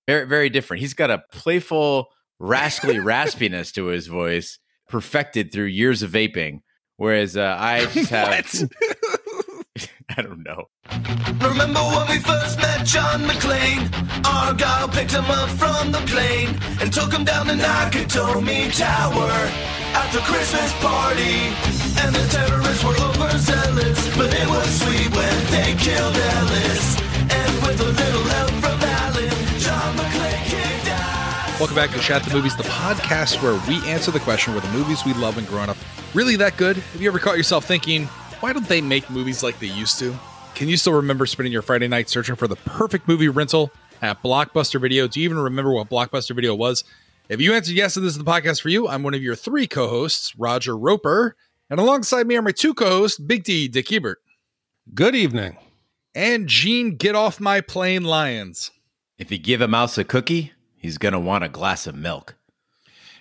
Very, very different. He's got a playful, rascally raspiness to his voice, perfected through years of vaping. Whereas I just have... I don't know. Remember when we first met John McClane? Argyle picked him up from the plane and took him down the Nakatomi Tower at the Christmas party. And the terrorists were overzealous, but it was sweet when they killed Ellis. And with a little help from Alan, John McClane kicked ass. Welcome back to Shat the Movies, the podcast where we answer the question, were the movies we love when growing up really that good? Have you ever caught yourself thinking, why don't they make movies like they used to? Can you still remember spending your Friday night searching for the perfect movie rental at Blockbuster Video? Do you even remember what Blockbuster Video was? If you answered yes to this is the podcast for you, I'm one of your three co-hosts, Roger Roper. And alongside me are my two co-hosts, Big D, Dick Ebert. Good evening. And Gene, Get Off My Plane Lyons. If you give a mouse a cookie, he's going to want a glass of milk.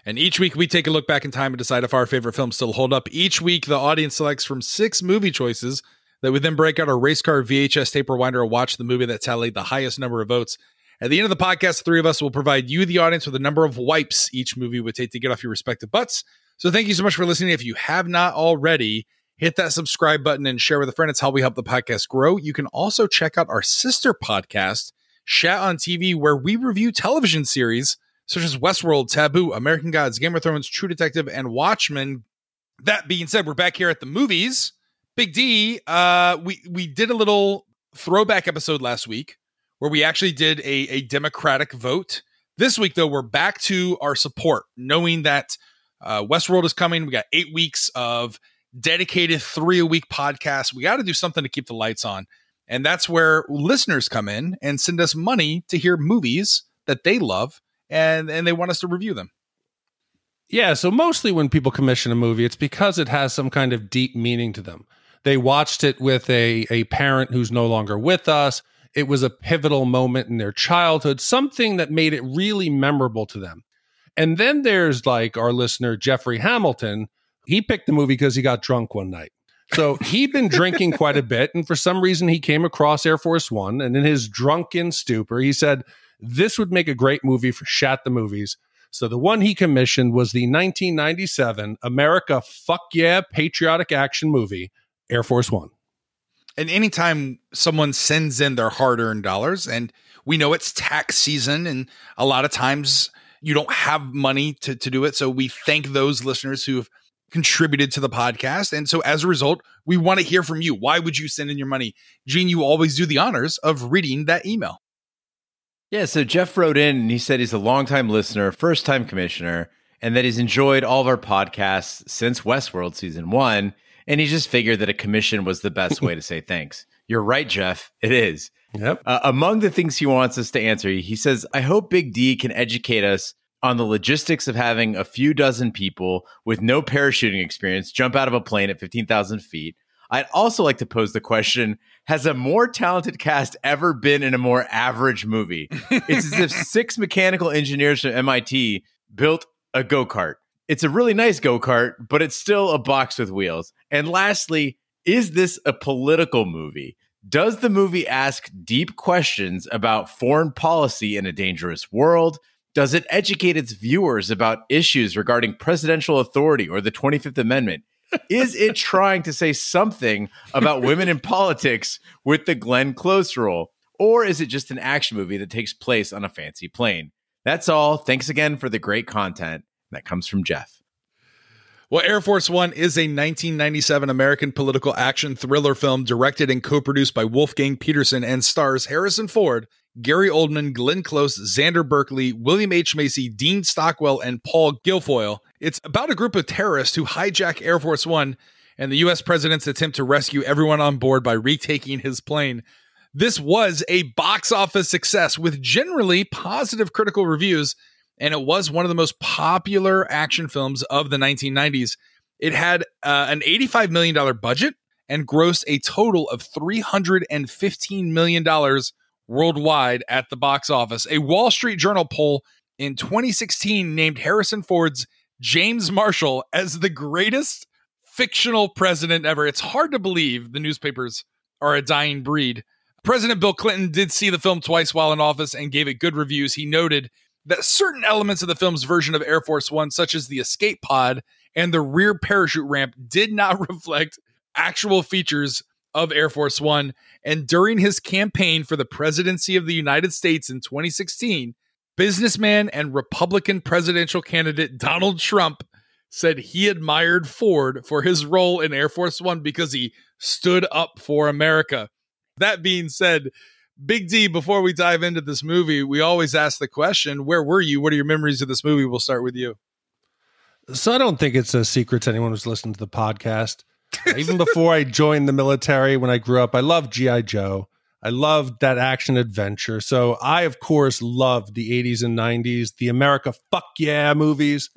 And each week we take a look back in time and decide if our favorite films still hold up. Each week, the audience selects from 6 movie choices that we then break out our race car VHS tape rewinder and watch the movie that tallied the highest number of votes. At the end of the podcast, the three of us will provide you, the audience, with a number of wipes each movie would take to get off your respective butts. So thank you so much for listening. If you have not already, hit that subscribe button and share with a friend. It's how we help the podcast grow. You can also check out our sister podcast, Shat on TV, where we review television series such as Westworld, Taboo, American Gods, Game of Thrones, True Detective, and Watchmen. That being said, we're back here at the movies. Big D, we did a little throwback episode last week where we actually did a democratic vote. This week, though, we're back to our support, knowing that Westworld is coming. We got 8 weeks of dedicated 3-a-week podcasts. We got to do something to keep the lights on. And that's where listeners come in and send us money to hear movies that they love. And they want us to review them. Yeah, so mostly when people commission a movie, it's because it has some kind of deep meaning to them. They watched it with a parent who's no longer with us. It was a pivotal moment in their childhood, something that made it really memorable to them. And then there's like our listener, Jeffrey Hamilton. He picked the movie because he got drunk one night. So he'd been drinking quite a bit, and for some reason he came across Air Force One, and in his drunken stupor, he said, this would make a great movie for Shat the Movies. So the one he commissioned was the 1997 America Fuck Yeah patriotic action movie, Air Force One. And anytime someone sends in their hard-earned dollars, and we know it's tax season, and a lot of times you don't have money to do it. So we thank those listeners who have contributed to the podcast. And so as a result, we want to hear from you. Why would you send in your money? Gene, you always do the honors of reading that email. Yeah, so Jeff wrote in and he said he's a longtime listener, first-time commissioner, and that he's enjoyed all of our podcasts since Westworld Season 1, and he just figured that a commission was the best way to say thanks. You're right, Jeff. It is. Yep. Among the things he wants us to answer, he says, I hope Big D can educate us on the logistics of having a few dozen people with no parachuting experience jump out of a plane at 15,000 feet. I'd also like to pose the question, has a more talented cast ever been in a more average movie? It's as if 6 mechanical engineers from MIT built a go-kart. It's a really nice go-kart, but it's still a box with wheels. And lastly, is this a political movie? Does the movie ask deep questions about foreign policy in a dangerous world? Does it educate its viewers about issues regarding presidential authority or the 25th Amendment? Is it trying to say something about women in politics with the Glenn Close rule? Or is it just an action movie that takes place on a fancy plane? That's all. Thanks again for the great content. That comes from Jeff. Well, Air Force One is a 1997 American political action thriller film directed and co-produced by Wolfgang Peterson and stars Harrison Ford, Gary Oldman, Glenn Close, Xander Berkeley, William H. Macy, Dean Stockwell, and Paul Guilfoyle. It's about a group of terrorists who hijack Air Force One and the U.S. president's attempt to rescue everyone on board by retaking his plane. This was a box office success with generally positive critical reviews, and it was one of the most popular action films of the 1990s. It had an $85 million budget and grossed a total of $315 million worldwide at the box office. A Wall Street Journal poll in 2016 named Harrison Ford's James Marshall as the greatest fictional president ever. It's hard to believe the newspapers are a dying breed. President Bill Clinton did see the film twice while in office and gave it good reviews. He noted that certain elements of the film's version of Air Force One, such as the escape pod and the rear parachute ramp, did not reflect actual features of Air Force One. And during his campaign for the presidency of the United States in 2016, businessman and Republican presidential candidate Donald Trump said he admired Ford for his role in Air Force One because he stood up for America. That being said, Big D, before we dive into this movie, we always ask the question, where were you? What are your memories of this movie? We'll start with you. So I don't think it's a secret to anyone who's listened to the podcast. Even before I joined the military, when I grew up, I loved G.I. Joe. I loved that action adventure. So I, of course, loved the 80s and 90s, the America fuck yeah movies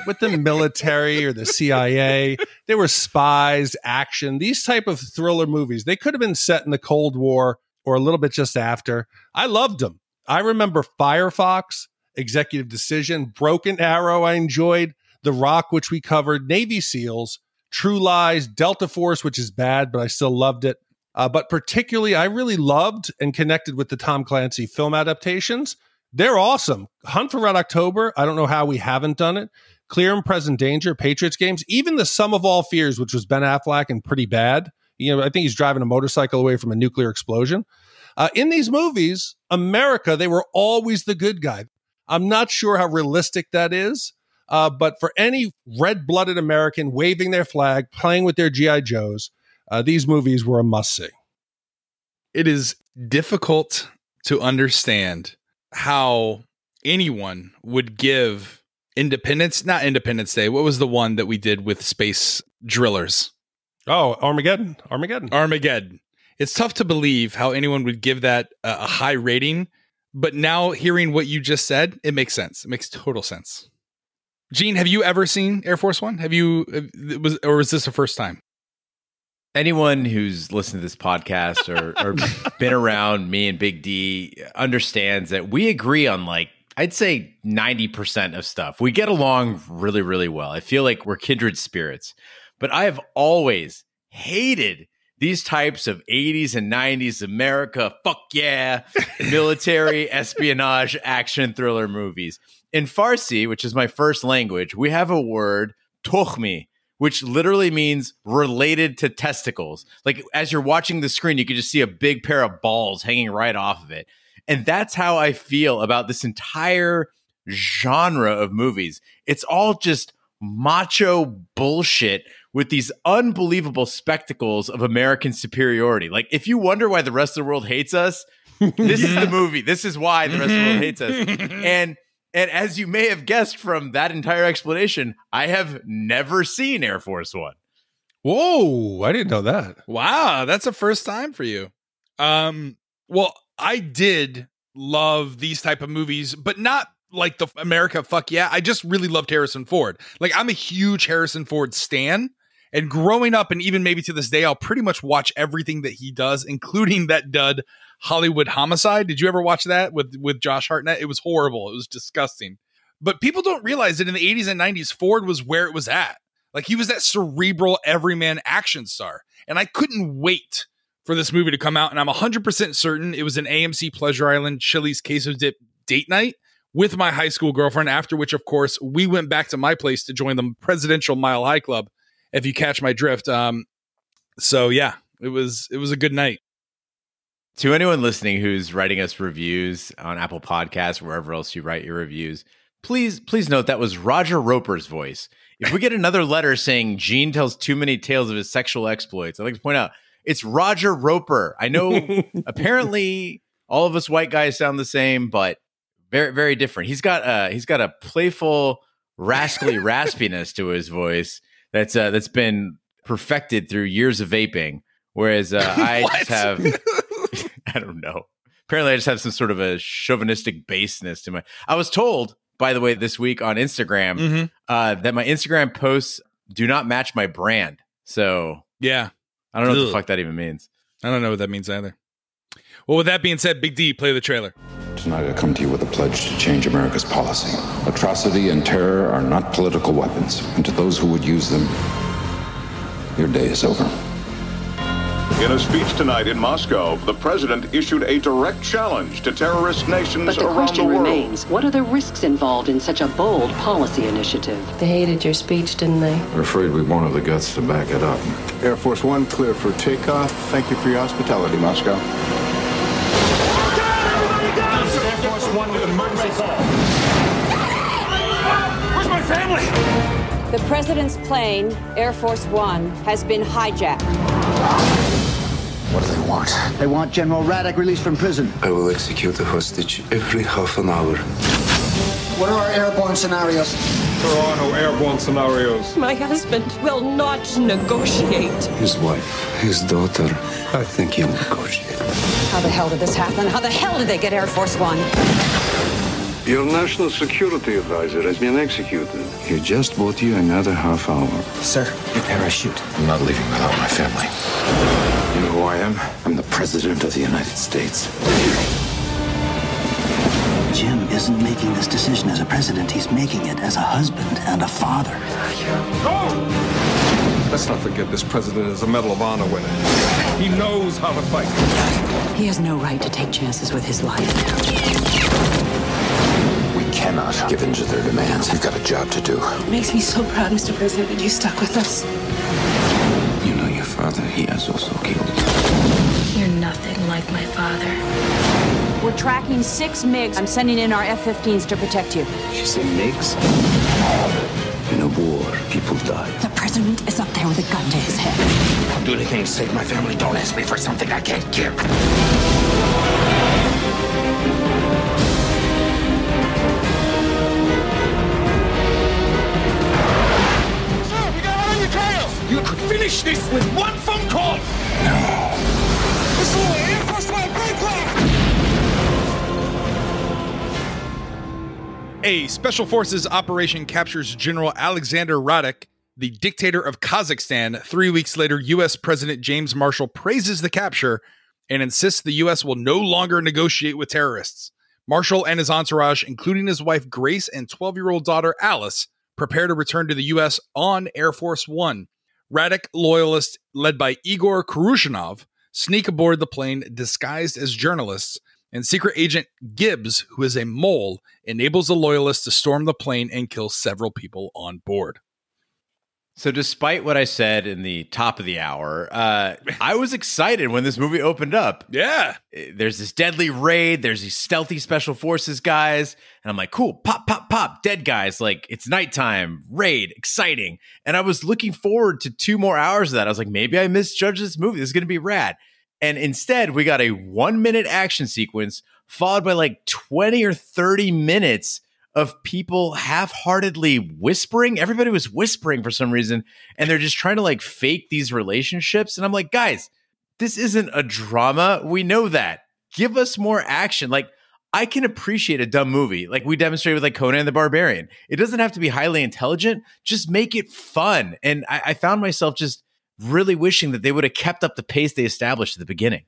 with the military or the CIA. They were spies, action, these type of thriller movies. They could have been set in the Cold War or a little bit just after. I loved them. I remember Firefox, Executive Decision, Broken Arrow I enjoyed, The Rock, which we covered, Navy SEALs, True Lies, Delta Force, which is bad, but I still loved it. But particularly, I really loved and connected with the Tom Clancy film adaptations. They're awesome. Hunt for Red October, I don't know how we haven't done it. Clear and Present Danger, Patriots games, even The Sum of All Fears, which was Ben Affleck and pretty bad. You know, I think he's driving a motorcycle away from a nuclear explosion. In these movies, America, they were always the good guy. I'm not sure how realistic that is, but for any red-blooded American waving their flag, playing with their G.I. Joes, these movies were a must-see. It is difficult to understand how anyone would give not Independence Day. What was the one that we did with space drillers? Oh, Armageddon. It's tough to believe how anyone would give that a high rating, but now hearing what you just said, it makes sense. It makes total sense. Gene, have you ever seen Air Force One? Or was this the first time? Anyone who's listened to this podcast or been around me and Big D understands that we agree on, like, I'd say 90% of stuff. We get along really, really well. I feel like we're kindred spirits. But I have always hated these types of 80s and 90s America, fuck yeah, military, espionage, action thriller movies. In Farsi, which is my first language, we have a word, tokhmi, which literally means related to testicles. Like, as you're watching the screen, you can just see a big pair of balls hanging right off of it. And that's how I feel about this entire genre of movies. It's all just macho bullshit with these unbelievable spectacles of American superiority. Like, if you wonder why the rest of the world hates us, this is the movie. This is why the rest of the world hates us. And as you may have guessed from that entire explanation, I have never seen Air Force One. Whoa, I didn't know that. Wow, that's a first time for you. Well, I did love these type of movies, but not like the America fuck yeah. I just really loved Harrison Ford. Like, I'm a huge Harrison Ford stan. And growing up, and even maybe to this day, I'll pretty much watch everything that he does, including that dud Hollywood Homicide. Did you ever watch that with Josh Hartnett? It was horrible. It was disgusting. But people don't realize that in the 80s and 90s, Ford was where it was at. Like, he was that cerebral everyman action star. And I couldn't wait for this movie to come out. And I'm 100% certain it was an AMC Pleasure Island Chili's Queso Dip date night with my high school girlfriend, after which, of course, we went back to my place to join the Presidential Mile High Club, if you catch my drift. So yeah, it was a good night. To anyone listening who's writing us reviews on Apple Podcasts, wherever else you write your reviews, please note that was Roger Roper's voice. If we get another letter saying Gene tells too many tales of his sexual exploits, I'd like to point out it's Roger Roper. I know apparently all of us white guys sound the same, but very, very different. He's got a playful, rascally raspiness to his voice that's been perfected through years of vaping. Whereas I just have, I don't know. Apparently I just have some sort of a chauvinistic baseness to my, I was told, by the way, this week on Instagram, that my Instagram posts do not match my brand. So yeah, I don't know what the fuck that even means. I don't know what that means either. Well, with that being said, Big D, play the trailer. Tonight I come to you with a pledge to change America's policy. Atrocity and terror are not political weapons, and to those who would use them, your day is over. In a speech tonight in Moscow, the president issued a direct challenge to terrorist nations But the around question the world. remains, what are the risks involved in such a bold policy initiative? They hated your speech, didn't they? We're afraid we won't have the guts to back it up. Air Force One clear for takeoff. Thank you for your hospitality, Moscow. Air Force One with emergency call. Where's my family? The president's plane, Air Force One, has been hijacked. What do they want? They want General Radek released from prison. I will execute the hostage every half an hour. What are our airborne scenarios? There are no airborne scenarios. My husband will not negotiate. His wife, his daughter, I think he'll negotiate. How the hell did this happen? How the hell did they get Air Force One? Your national security advisor has been executed. He just bought you another half hour. Sir, your parachute. I'm not leaving without my family. You know who I am? I'm the President of the United States. Jim isn't making this decision as a president. He's making it as a husband and a father. Go! Let's not forget this president is a Medal of Honor winner. He knows how to fight. He has no right to take chances with his life. We cannot give in to their demands. We've got a job to do. It makes me so proud, Mr. President, that you stuck with us. You know your father, he has also killed. You're nothing like my father. We're tracking 6 MiGs. I'm sending in our F-15s to protect you. She said MiGs? In a war, people die. The president is up there with a gun to his head. I'll do anything to save my family. Don't ask me for something I can't give. You could finish this with one phone call. No. Air Force One, break clear. A Special Forces operation captures General Alexander Radek, the dictator of Kazakhstan. 3 weeks later, U.S. President James Marshall praises the capture and insists the U.S. will no longer negotiate with terrorists. Marshall and his entourage, including his wife Grace and 12-year-old daughter Alice, prepare to return to the U.S. on Air Force One. Radek loyalists, led by Igor Korshunov, sneak aboard the plane disguised as journalists, and secret agent Gibbs, who is a mole, enables the loyalists to storm the plane and kill several people on board. So despite what I said in the top of the hour, I was excited when this movie opened up. Yeah. There's this deadly raid. There's these stealthy special forces guys. And I'm like, cool, pop, pop, pop, dead guys. Like, it's nighttime, raid, exciting. And I was looking forward to 2 more hours of that. I was like, maybe I misjudged this movie. This is going to be rad. And instead, we got a 1-minute action sequence followed by like 20 or 30 minutes of people half-heartedly whispering. Everybody was whispering for some reason, and they're just trying to like fake these relationships. And I'm like, guys, this isn't a drama. We know that. Give us more action. Like, I can appreciate a dumb movie like we demonstrated with like Conan the Barbarian. It doesn't have to be highly intelligent. Just make it fun. And I found myself just really wishing that they would have kept up the pace they established at the beginning.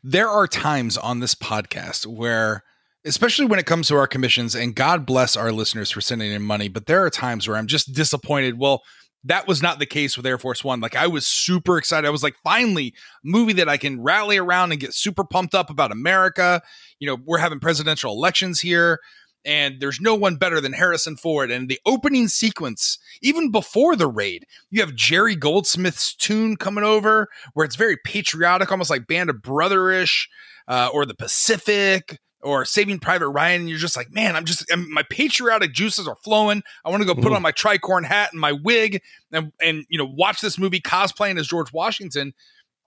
There are times on this podcast where, especially when it comes to our commissions, and God bless our listeners for sending in money, but there are times where I'm just disappointed. Well, that was not the case with Air Force One. Like, I was super excited. I was like, finally, a movie that I can rally around and get super pumped up about America. You know, we're having presidential elections here, and there's no one better than Harrison Ford. And the opening sequence, even before the raid, you have Jerry Goldsmith's tune coming over where it's very patriotic, almost like Band of Brotherish, or The Pacific, or Saving Private Ryan. And you're just like, man, my patriotic juices are flowing. I want to go put on my tricorn hat and my wig and, you know, watch this movie cosplaying as George Washington.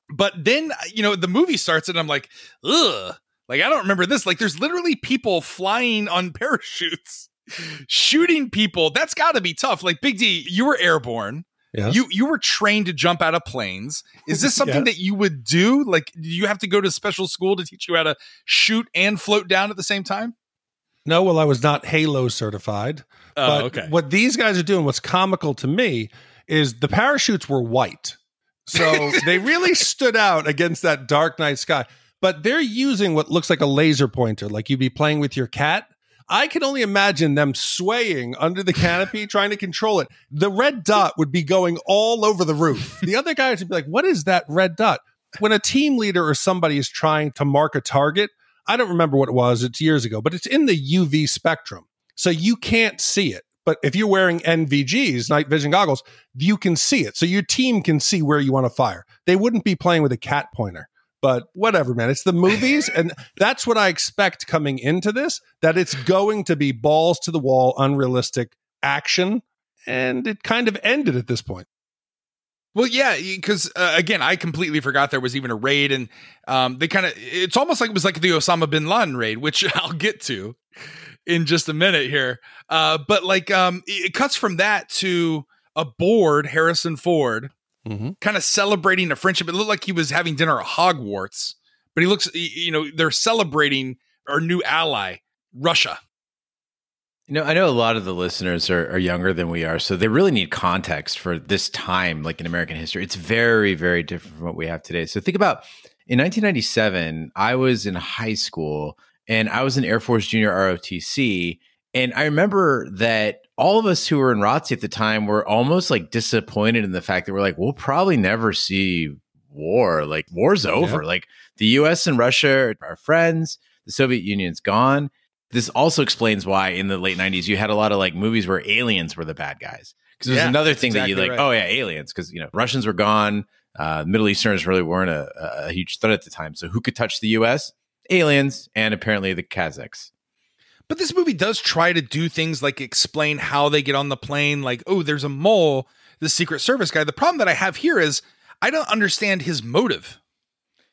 But then, you know, the movie starts and I'm like, ugh. Like, I don't remember this. Like, there's literally people flying on parachutes, shooting people. That's got to be tough. Like, Big D, you were airborne. Yes. You were trained to jump out of planes. Is this something that you would do? Like, do you have to go to special school to teach you how to shoot and float down at the same time? No, well, I was not Halo certified. Oh, but okay. What these guys are doing, what's comical to me, is the parachutes were white. So they really stood out against that dark night sky. But they're using what looks like a laser pointer, like you'd be playing with your cat. I can only imagine them swaying under the canopy, trying to control it. The red dot would be going all over the roof. The other guys would be like, what is that red dot? when a team leader or somebody is trying to mark a target, I don't remember what it was, it's years ago, but it's in the UV spectrum. So you can't see it. But if you're wearing NVGs, night vision goggles, you can see it. So your team can see where you want to fire. They wouldn't be playing with a cat pointer. But whatever, man. It's the movies. And that's what I expect coming into this, that it's going to be balls to the wall, unrealistic action. And it kind of ended at this point. Well, yeah, because again, I completely forgot there was even a raid, and it's almost like it was like the Osama bin Laden raid, which I'll get to in just a minute here. But it cuts from that to aboard Harrison Ford, kind of celebrating a friendship. It looked like he was having dinner at Hogwarts, but he looks, they're celebrating our new ally, Russia. I know a lot of the listeners are younger than we are, so they really need context for this time, like in American history. It's very, very different from what we have today. So think about, in 1997, I was in high school, and I was in Air Force Junior ROTC, and I remember that all of us who were in ROTC at the time were almost like disappointed in the fact that we're like, we'll probably never see war. Like, war's over. Yeah. Like, the U.S. and Russia are friends. The Soviet Union's gone. This also explains why in the late 90s you had a lot of like movies where aliens were the bad guys. Because there's another thing exactly that you like, right. Oh yeah, aliens. Because Russians were gone. Middle Easterners really weren't a huge threat at the time. So who could touch the US? Aliens, and apparently the Kazakhs. But this movie does try to do things like explain how they get on the plane. Like, oh, there's a mole, the Secret Service guy. The problem that I have here is I don't understand his motive.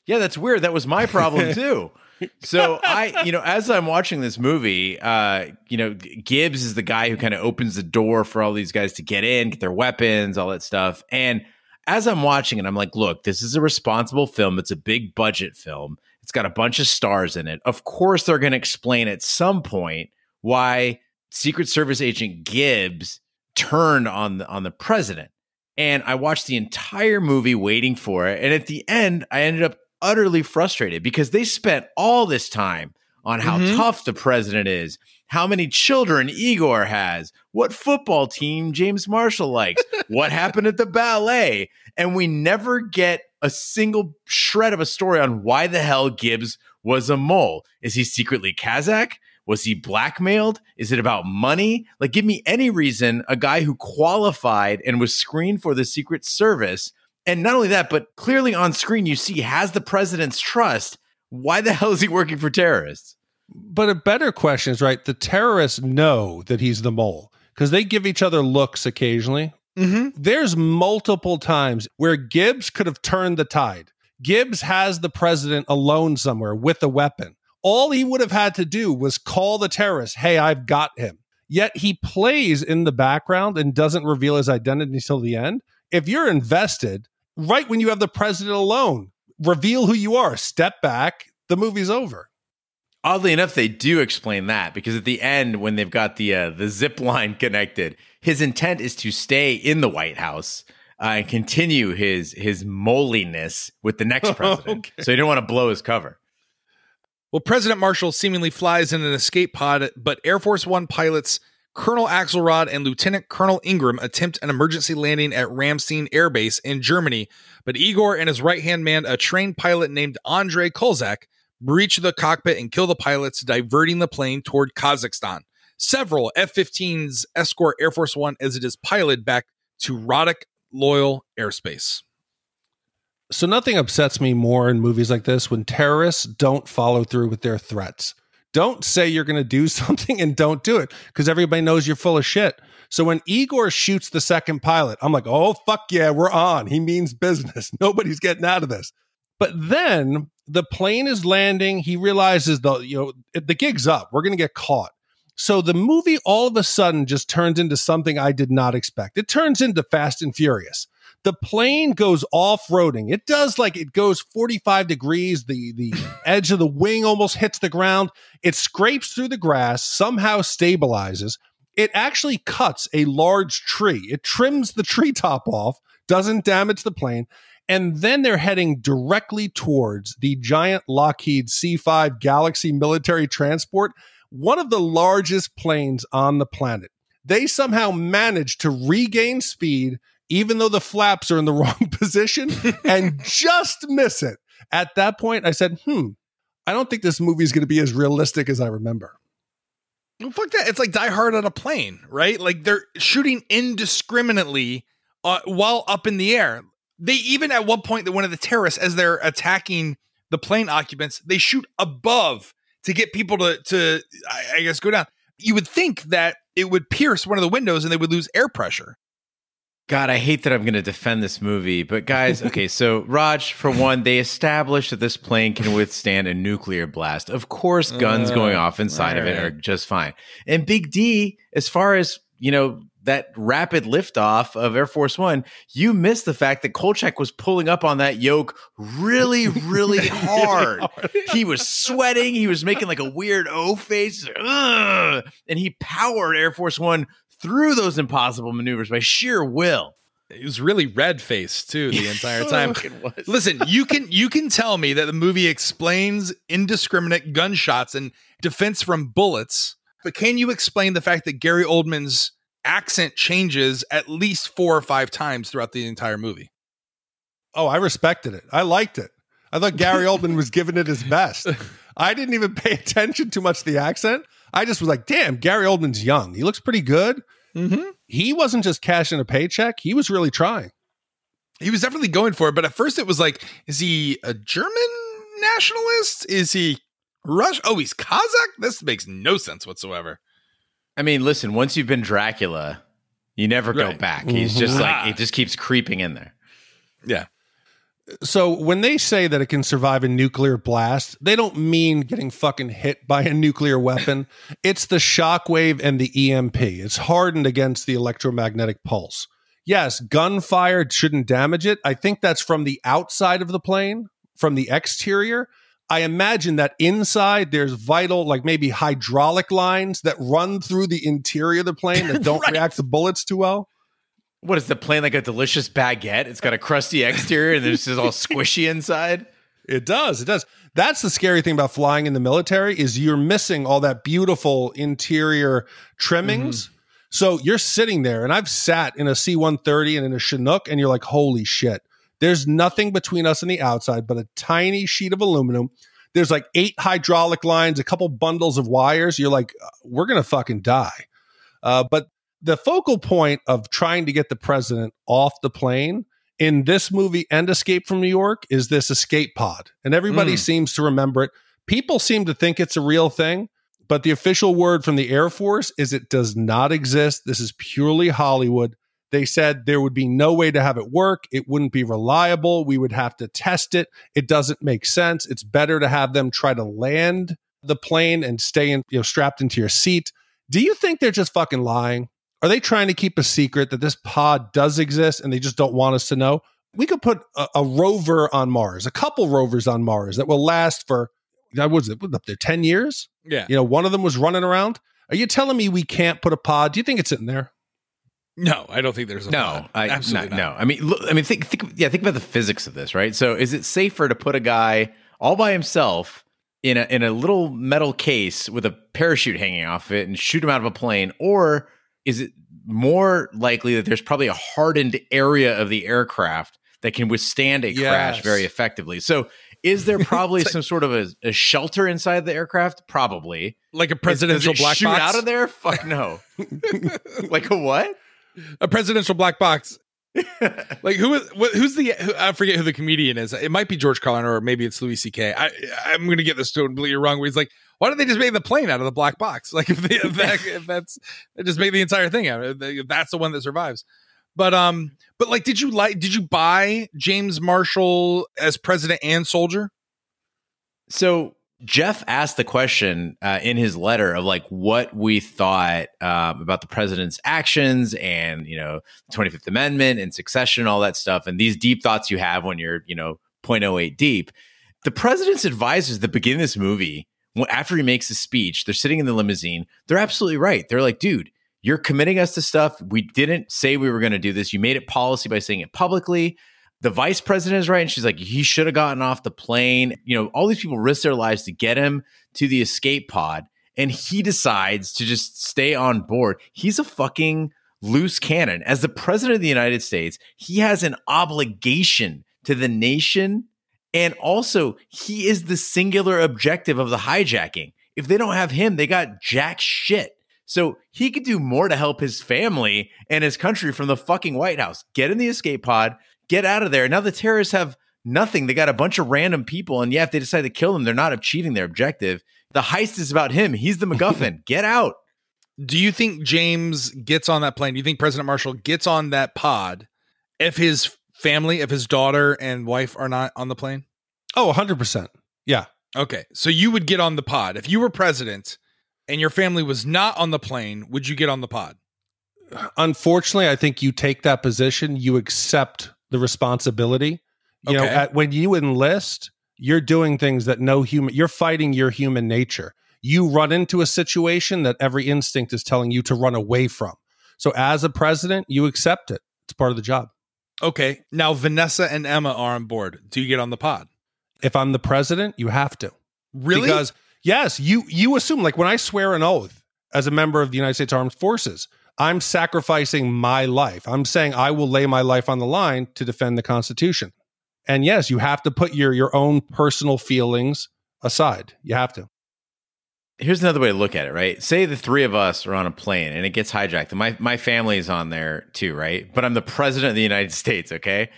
Yeah, that's weird. That was my problem too. So as I'm watching this movie, Gibbs is the guy who kind of opens the door for all these guys to get in, get their weapons, all that stuff. And as I'm watching it, I'm like, look, this is a responsible film. It's a big budget film. It's got a bunch of stars in it. Of course, they're going to explain at some point why Secret Service agent Gibbs turned on the president. And I watched the entire movie waiting for it. And at the end, I ended up utterly frustrated because they spent all this time on how tough the president is, how many children Igor has, what football team James Marshall likes, what happened at the ballet. And we never get a single shred of a story on why the hell Gibbs was a mole. Is he secretly Kazakh? Was he blackmailed? Is it about money? Like, give me any reason a guy who qualified and was screened for the Secret Service. And not only that, but clearly on screen, you see has the president's trust. Why the hell is he working for terrorists? But a better question is, right, the terrorists know that he's the mole because they give each other looks occasionally. There's multiple times where Gibbs could have turned the tide. Gibbs has the president alone somewhere with a weapon. All he would have had to do was call the terrorists, hey, I've got him. Yet he plays in the background and doesn't reveal his identity until the end. If you're invested, right when you have the president alone, reveal who you are, step back, the movie's over. Oddly enough, they do explain that because at the end, when they've got the zip line connected, his intent is to stay in the White House and continue his moliness with the next president. Okay. So he didn't want to blow his cover. Well, President Marshall seemingly flies in an escape pod, but Air Force One pilots Colonel Axelrod and Lieutenant Colonel Ingram attempt an emergency landing at Ramstein Air Base in Germany, but Igor and his right-hand man, a trained pilot named Andrei Kolzak, breach the cockpit and kill the pilots, diverting the plane toward Kazakhstan. Several F-15s escort Air Force One as it is piloted back to Roddick Loyal Airspace. So nothing upsets me more in movies like this when terrorists don't follow through with their threats. Don't say you're going to do something and don't do it because everybody knows you're full of shit. So when Igor shoots the second pilot, I'm like, oh, fuck yeah, we're on. He means business. Nobody's getting out of this. But then the plane is landing. He realizes the gig's up. We're going to get caught. So the movie all of a sudden just turns into something I did not expect. It turns into Fast and Furious. The plane goes off-roading. It does it goes 45 degrees. The edge of the wing almost hits the ground. It scrapes through the grass, somehow stabilizes. It actually cuts a large tree. It trims the treetop off, doesn't damage the plane. And then they're heading directly towards the giant Lockheed C-5 Galaxy military transport, one of the largest planes on the planet. They somehow managed to regain speed. even though the flaps are in the wrong position, and just miss it. At that point, I said, I don't think this movie is going to be as realistic as I remember. Well, fuck that. It's like Die Hard on a plane, right? Like they're shooting indiscriminately while up in the air. They even at one point, one of the terrorists, as they're attacking the plane occupants, they shoot above to get people to I guess, go down. You would think that it would pierce one of the windows and they would lose air pressure. God, I hate that I'm going to defend this movie, but guys, okay, so Raj, for one, they established that this plane can withstand a nuclear blast. Of course, guns going off inside of it are just fine. And Big D, as far as, that rapid liftoff of Air Force One, you missed the fact that Kolchak was pulling up on that yoke really, really hard. He was sweating. He was making like a weird O face. And he powered Air Force One through those impossible maneuvers by sheer will. He was really red-faced too the entire time. Listen, you can tell me that the movie explains indiscriminate gunshots and defense from bullets, but can you explain the fact that Gary Oldman's accent changes at least 4 or 5 times throughout the entire movie? Oh, I respected it. I liked it. I thought Gary Oldman was giving it his best. I didn't even pay attention too much to the accent. I just was like, damn, Gary Oldman's young. He looks pretty good. Mm-hmm. He wasn't just cashing a paycheck. He was really trying. He was definitely going for it. But at first it was like, is he a German nationalist? Is he Russian? Oh, he's Kazakh? This makes no sense whatsoever. I mean, listen, once you've been Dracula, you never go back. He's just like, it just keeps creeping in there. Yeah. So when they say that it can survive a nuclear blast, they don't mean getting fucking hit by a nuclear weapon. It's the shockwave and the EMP. It's hardened against the electromagnetic pulse. Yes, gunfire shouldn't damage it. I think that's from the outside of the plane, from the exterior. I imagine that inside there's vital, like maybe hydraulic lines that run through the interior of the plane that don't react to bullets too well. What is the plane, like a delicious baguette? It's got a crusty exterior and it's just all squishy inside. It does. It does. That's the scary thing about flying in the military is you're missing all that beautiful interior trimmings. Mm-hmm. So you're sitting there, and I've sat in a C-130 and in a Chinook, and you're like, holy shit. There's nothing between us and the outside but a tiny sheet of aluminum. There's like 8 hydraulic lines, a couple bundles of wires. You're like, we're going to fucking die. But the focal point of trying to get the president off the plane in this movie and Escape from New York is this escape pod. And everybody seems to remember it. People seem to think it's a real thing, but the official word from the Air Force is it does not exist. This is purely Hollywood. They said there would be no way to have it work. It wouldn't be reliable. We would have to test it. It doesn't make sense. It's better to have them try to land the plane and stay in, strapped into your seat. Do you think they're just fucking lying? Are they trying to keep a secret that this pod does exist and they just don't want us to know? We could put a rover on Mars, a couple rovers on Mars that will last for, what was it, up there, 10 years? Yeah. One of them was running around. Are you telling me we can't put a pod? Do you think it's in there? No, I don't think there's a pod. Absolutely not. No. I mean, think about the physics of this, right? So is it safer to put a guy all by himself in a little metal case with a parachute hanging off it and shoot him out of a plane, or is it more likely that there's probably a hardened area of the aircraft that can withstand a crash very effectively? So is there probably some sort of a shelter inside the aircraft? Probably. Like a presidential black shoot box? Out of there? Fuck no. Like a what? A presidential black box. Like who's I forget who the comedian is. It might be George Carlin or maybe it's Louis C.K. I'm going to get this totally wrong. Where he's like, why don't they just make the plane out of the black box? Like if that's they just make the entire thing out of it. That's the one that survives. But like, did you buy James Marshall as president and soldier? So Jeff asked the question in his letter of like what we thought about the president's actions and, the 25th Amendment and succession and all that stuff. And these deep thoughts you have when you're, 0.08 deep. The president's advisors at the beginning of this movie, after he makes his speech, they're sitting in the limousine. They're absolutely right. They're like, dude, you're committing us to stuff. We didn't say we were going to do this. You made it policy by saying it publicly. The vice president is right. And she's like, he should have gotten off the plane. All these people risk their lives to get him to the escape pod. And he decides to just stay on board. He's a fucking loose cannon. As the president of the United States, he has an obligation to the nation. And also, he is the singular objective of the hijacking. If they don't have him, they got jack shit. So he could do more to help his family and his country from the fucking White House. Get in the escape pod, get out of there. Now the terrorists have nothing. They got a bunch of random people. And yeah, if they decide to kill them, they're not achieving their objective. The heist is about him. He's the MacGuffin. Get out. Do you think James gets on that plane? Do you think President Marshall gets on that pod if his family, if his daughter and wife are not on the plane? Oh, 100%. Yeah. Okay. So you would get on the pod. If you were president and your family was not on the plane, would you get on the pod? Unfortunately, I think you take that position, you accept the responsibility. You know, when you enlist, you're doing things that you're fighting your human nature. You run into a situation that every instinct is telling you to run away from. So as a president, you accept it. It's part of the job. Okay. Now, Vanessa and Emma are on board. Do you get on the pod? If I'm the president, you have to. Really? Because, yes, you assume, like when I swear an oath as a member of the United States Armed Forces, I'm sacrificing my life. I'm saying I will lay my life on the line to defend the Constitution. And yes, you have to put your own personal feelings aside. You have to. Here's another way to look at it, right? Say the three of us are on a plane and it gets hijacked. And my family is on there too, right? But I'm the president of the United States, okay?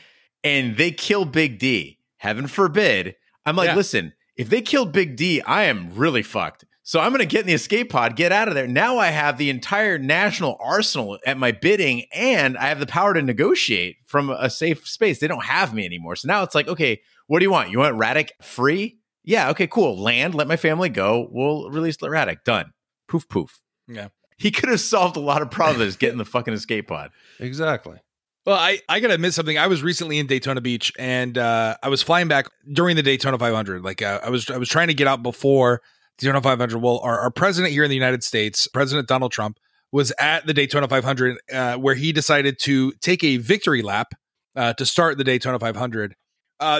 And they kill Big D. Heaven forbid. I'm like, listen, if they killed Big D, I am really fucked. So I'm going to get in the escape pod, get out of there. Now I have the entire national arsenal at my bidding, and I have the power to negotiate from a safe space. They don't have me anymore. So now it's like, okay, what do you want? You want Radek free? Yeah, okay, cool. Land, let my family go. We'll release Radek. Done. Poof, poof. Yeah. He could have solved a lot of problems getting the fucking escape pod. Exactly. Well, I got to admit something. I was recently in Daytona Beach, and I was flying back during the Daytona 500. Like I was trying to get out before Daytona 500. Well, our president here in the United States, President Donald Trump, was at the Daytona 500 where he decided to take a victory lap to start the Daytona 500.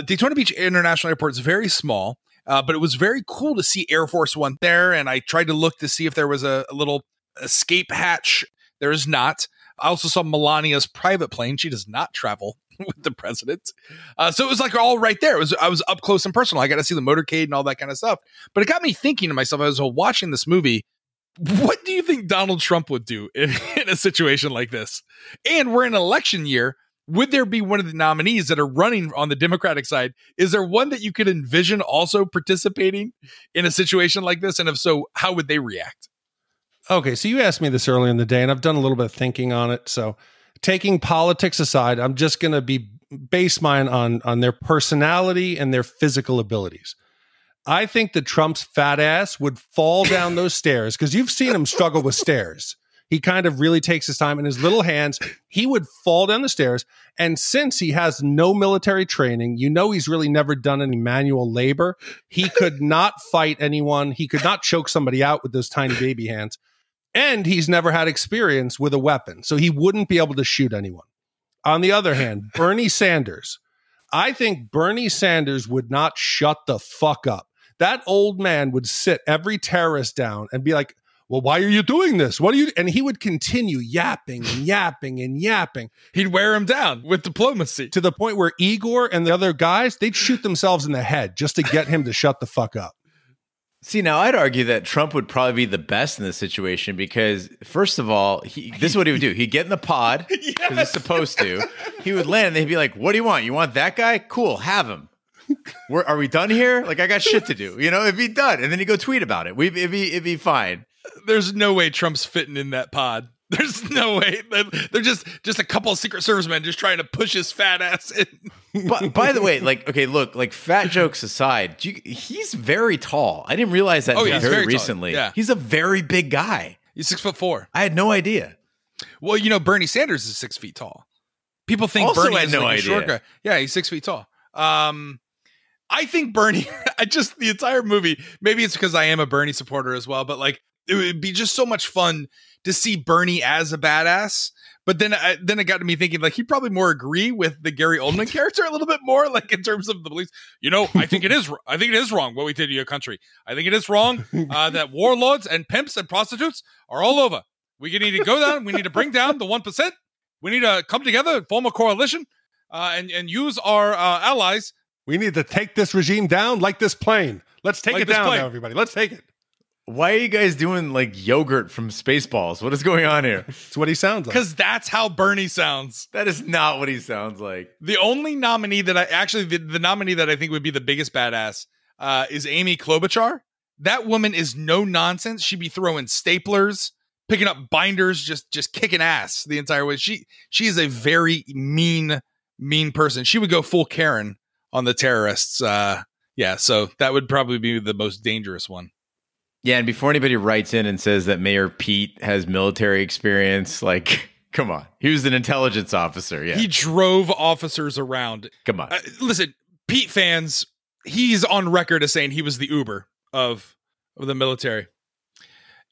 Daytona Beach International Airport is very small, but it was very cool to see Air Force One there. And I tried to look to see if there was a little escape hatch. There is not. I also saw Melania's private plane. She does not travel with the president. So it was like all right there. I was up close and personal. I got to see the motorcade and all that kind of stuff. But it got me thinking to myself, as I was watching this movie, what do you think Donald Trump would do in a situation like this? And we're in an election year. Would there be one of the nominees that are running on the Democratic side? Is there one that you could envision also participating in a situation like this? And if so, how would they react? Okay, so you asked me this earlier in the day, and I've done a little bit of thinking on it. So taking politics aside, I'm just going to base mine on their personality and their physical abilities. I think that Trump's fat ass would fall down those stairs, because you've seen him struggle with stairs. He kind of really takes his time in his little hands. He would fall down the stairs. And since he has no military training, he's really never done any manual labor. He could not fight anyone. He could not choke somebody out with those tiny baby hands. And he's never had experience with a weapon, so he wouldn't be able to shoot anyone. On the other hand, Bernie Sanders. I think Bernie Sanders would not shut the fuck up. That old man would sit every terrorist down and be like, well, why are you doing this? And he would continue yapping and yapping and yapping. He'd wear him down with diplomacy. To the point where Igor and the other guys, they'd shoot themselves in the head just to get him to shut the fuck up. See, now I'd argue that Trump would probably be the best in this situation because, first of all, this is what he would do. He'd get in the pod because he's supposed to. He would land and they'd be like, what do you want? You want that guy? Cool, have him. Are we done here? Like, I got shit to do. It'd be done. And then he'd go tweet about it. It'd be fine. There's no way Trump's fitting in that pod. There's no way. They're just a couple of Secret Service men just trying to push his fat ass in. But by the way, fat jokes aside, he's very tall. I didn't realize that until very recently. Yeah. He's a very big guy. He's 6'4". I had no idea. Well, Bernie Sanders is 6 feet tall. People think also Bernie had is no like idea. A short guy. Yeah, he's 6 feet tall. I think Bernie, the entire movie, maybe it's because I am a Bernie supporter as well, but it would be just so much fun to see Bernie as a badass. But then it got to me thinking, he'd probably more agree with the Gary Oldman character a little bit more, in terms of the beliefs. I think it is wrong what we did to your country. I think it is wrong that warlords and pimps and prostitutes are all over. We need to go down. We need to bring down the 1%. We need to come together and form a coalition and use our allies. We need to take this regime down like this plane. Let's take it down now, everybody. Let's take it. Why are you guys doing like yogurt from Spaceballs? What is going on here? It's what he sounds like. Because that's how Bernie sounds. That is not what he sounds like. The only nominee that the nominee that I think would be the biggest badass is Amy Klobuchar. That woman is no nonsense. She'd be throwing staplers, picking up binders, just kicking ass the entire way. She is a very mean person. She would go full Karen on the terrorists. So that would probably be the most dangerous one. Yeah, and before anybody writes in and says that Mayor Pete has military experience, like, come on. He was an intelligence officer, yeah. He drove officers around. Come on. Listen, Pete fans, he's on record as saying he was the Uber of the military.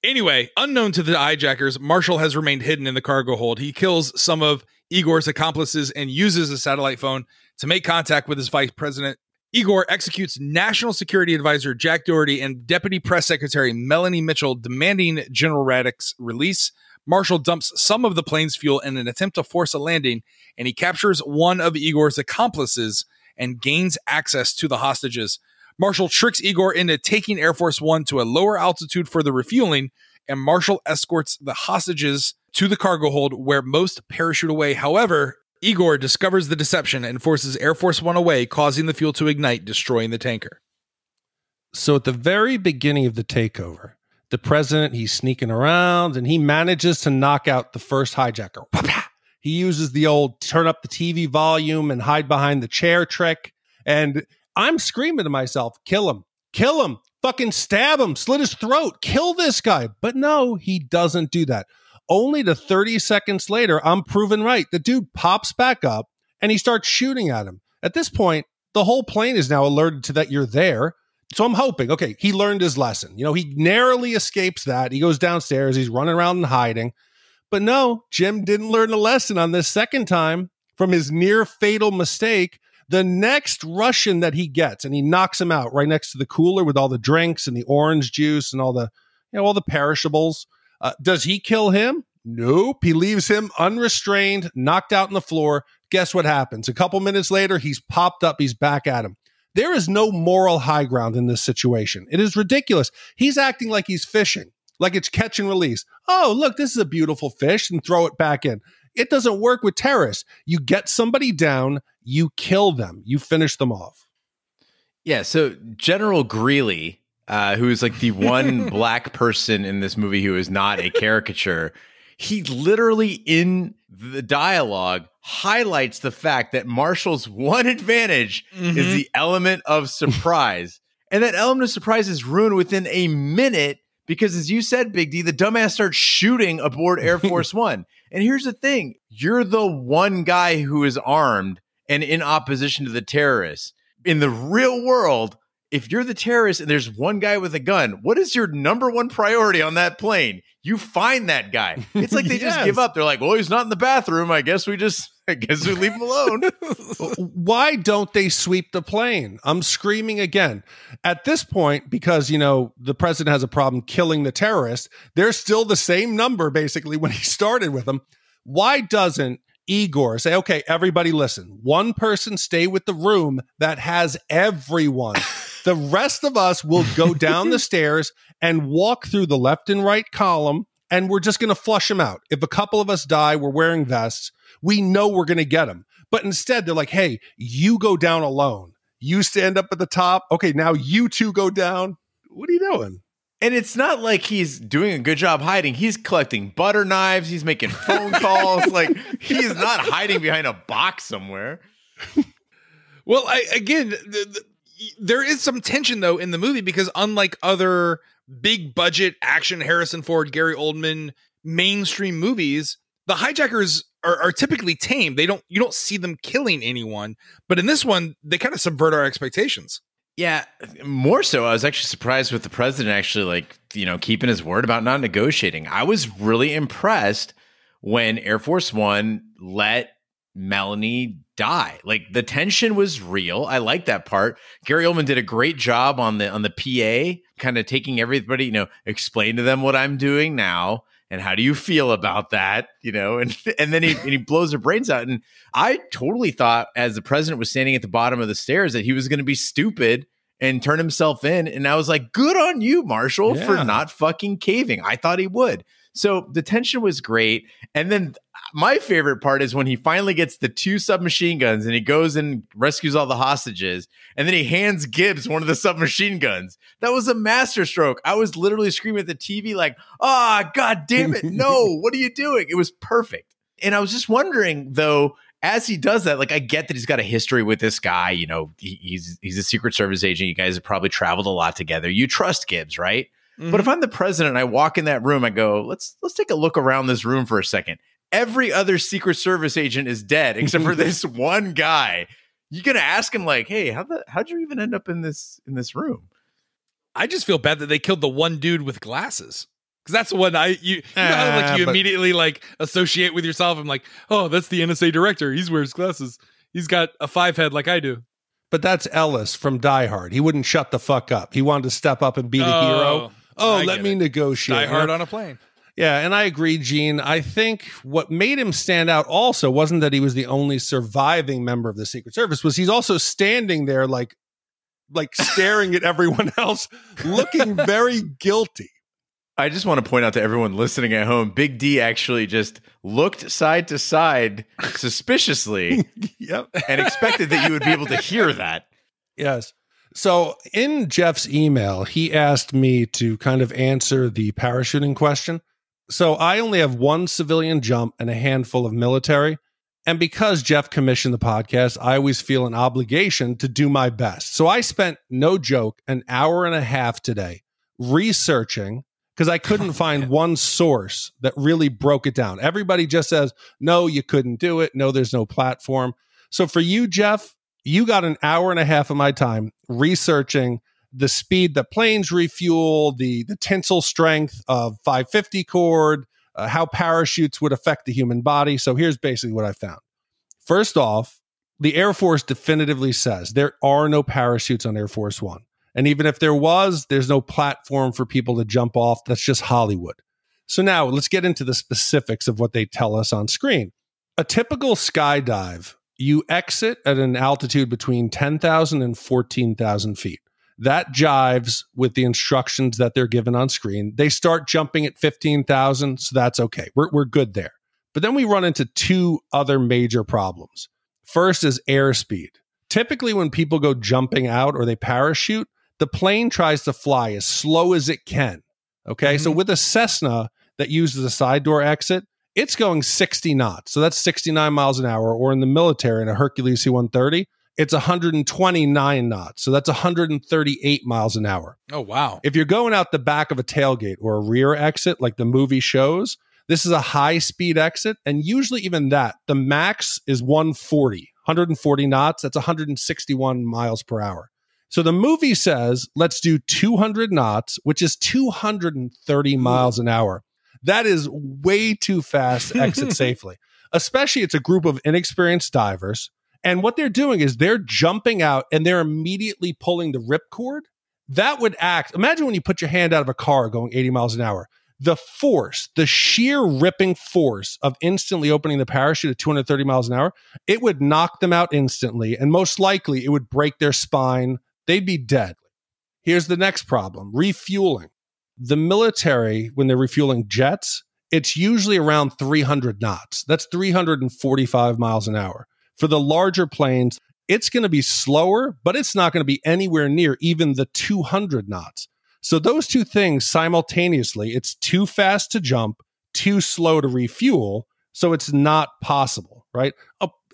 Anyway, unknown to the hijackers, Marshall has remained hidden in the cargo hold. He kills some of Igor's accomplices and uses a satellite phone to make contact with his vice president. Igor executes National Security Advisor Jack Doherty and Deputy Press Secretary Melanie Mitchell, demanding General Radek's release. Marshall dumps some of the plane's fuel in an attempt to force a landing, and he captures one of Igor's accomplices and gains access to the hostages. Marshall tricks Igor into taking Air Force One to a lower altitude for the refueling, and Marshall escorts the hostages to the cargo hold where most parachute away. However, Igor discovers the deception and forces Air Force One away, causing the fuel to ignite, destroying the tanker. So at the very beginning of the takeover, the president, he's sneaking around and he manages to knock out the first hijacker. He uses the old turn up the TV volume and hide behind the chair trick. And I'm screaming to myself, kill him, fucking stab him, slit his throat, kill this guy. But no, he doesn't do that. Only to 30 seconds later, I'm proven right. The dude pops back up and he starts shooting at him. At this point, the whole plane is now alerted to that you're there. So I'm hoping, okay, he learned his lesson. You know, he narrowly escapes that. He goes downstairs. He's running around and hiding. But no, Jim didn't learn a lesson on this second time from his near fatal mistake. The next Russian that he gets, and he knocks him out right next to the cooler with all the drinks and the orange juice and all the perishables. Does he kill him? Nope. He leaves him unrestrained, knocked out on the floor. Guess what happens? A couple minutes later, he's popped up. He's back at him. There is no moral high ground in this situation. It is ridiculous. He's acting like he's fishing, like it's catch and release. Oh, look, this is a beautiful fish, and throw it back in. It doesn't work with terrorists. You get somebody down, you kill them, you finish them off. Yeah, so General Greeley, who is like the one black person in this movie who is not a caricature, he literally in the dialogue highlights the fact that Marshall's one advantage is the element of surprise. And that element of surprise is ruined within a minute because, as you said, Big D, the dumbass starts shooting aboard Air Force One. And here's the thing. You're the one guy who is armed and in opposition to the terrorists. In the real world, if you're the terrorist and there's one guy with a gun, what is your number one priority on that plane? You find that guy. It's like they just give up. They're like, well, he's not in the bathroom. I guess we leave him alone. Why don't they sweep the plane? I'm screaming again. At this point, because, the president has a problem killing the terrorists, they're still the same number, basically, when he started with them. Why doesn't Igor say, okay, everybody listen, one person stay with the room that has everyone. The rest of us will go down the stairs and walk through the left and right column, and we're just going to flush them out. If a couple of us die, we're wearing vests. We know we're going to get them. But instead, they're like, hey, you go down alone. You stand up at the top. Okay, now you two go down. What are you doing? And it's not like he's doing a good job hiding. He's collecting butter knives. He's making phone calls. Like, he's not hiding behind a box somewhere. Well, there is some tension, though, in the movie because unlike other big budget action Harrison Ford, Gary Oldman mainstream movies, the hijackers are typically tame. You don't see them killing anyone. But in this one, they kind of subvert our expectations. Yeah, more so. I was actually surprised with the president actually keeping his word about not negotiating. I was really impressed when Air Force One let Melanie die. Like, the tension was real. I like that part. Gary Oldman did a great job on the PA, kind of taking everybody, explain to them what I'm doing now. And how do you feel about that? And then he blows her brains out. And I totally thought, as the president was standing at the bottom of the stairs, that he was going to be stupid and turn himself in. And I was like, good on you, Marshall, for not fucking caving. I thought he would. So the tension was great. And then my favorite part is when he finally gets the 2 submachine guns and he goes and rescues all the hostages. And then he hands Gibbs one of the submachine guns. That was a masterstroke. I was literally screaming at the TV like, God damn it. No, what are you doing? It was perfect. And I was just wondering, though, as he does that, like, I get that he's got a history with this guy. He's a Secret Service agent. You guys have probably traveled a lot together. You trust Gibbs, right? Mm-hmm. But if I'm the president and I walk in that room, I go, let's take a look around this room for a second. Every other Secret Service agent is dead except for this one guy. You're going to ask him like, hey, how'd you even end up in this room? I just feel bad that they killed the one dude with glasses. Because that's the one you immediately like associate with yourself. I'm like, oh, that's the NSA director. He wears glasses. He's got a 5 head like I do. But that's Ellis from Die Hard. He wouldn't shut the fuck up. He wanted to step up and be the hero. Let me negotiate. Die Hard on a plane. Yeah, and I agree, Gene. I think what made him stand out also wasn't that he was the only surviving member of the Secret Service, was he's also standing there like staring at everyone else, looking very guilty. I just want to point out to everyone listening at home, Big D actually just looked side to side suspiciously and expected that you would be able to hear that. Yes. So in Jeff's email, he asked me to kind of answer the parachuting question. So I only have one civilian jump and a handful of military. And because Jeff commissioned the podcast, I always feel an obligation to do my best. So I spent, no joke, an hour and a half today researching, because I couldn't find one source that really broke it down. Everybody just says, no, you couldn't do it. No, there's no platform. So for you, Jeff, you got an hour and a half of my time researching the speed that planes refuel, the tensile strength of 550 cord, how parachutes would affect the human body. So here's basically what I found. First off, the Air Force definitively says there are no parachutes on Air Force One. And even if there was, there's no platform for people to jump off. That's just Hollywood. So now let's get into the specifics of what they tell us on screen. A typical skydive, you exit at an altitude between 10,000 and 14,000 feet. That jives with the instructions that they're given on screen. They start jumping at 15,000, so that's okay. We're good there. But then we run into 2 other major problems. First is airspeed. Typically when people go jumping out or they parachute, the plane tries to fly as slow as it can. Okay, so with a Cessna that uses a side door exit, it's going 60 knots. So that's 69 miles an hour. Or in the military, in a Hercules C-130, it's 129 knots. So that's 138 miles an hour. Oh, wow. If you're going out the back of a tailgate or a rear exit, like the movie shows, this is a high-speed exit. And usually even that, the max is 140 knots. That's 161 miles per hour. So the movie says, let's do 200 knots, which is 230 miles an hour. That is way too fast to exit safely. Especially it's a group of inexperienced divers. And what they're doing is they're jumping out and they're immediately pulling the ripcord. That would act. Imagine when you put your hand out of a car going 80 miles an hour. The force, the sheer ripping force of instantly opening the parachute at 230 miles an hour, it would knock them out instantly. And most likely it would break their spine. They'd be dead. Here's the next problem, refueling. The military, when they're refueling jets, it's usually around 300 knots. That's 345 miles an hour. For the larger planes, it's going to be slower, but it's not going to be anywhere near even the 200 knots. So those 2 things simultaneously, it's too fast to jump, too slow to refuel, so it's not possible, right?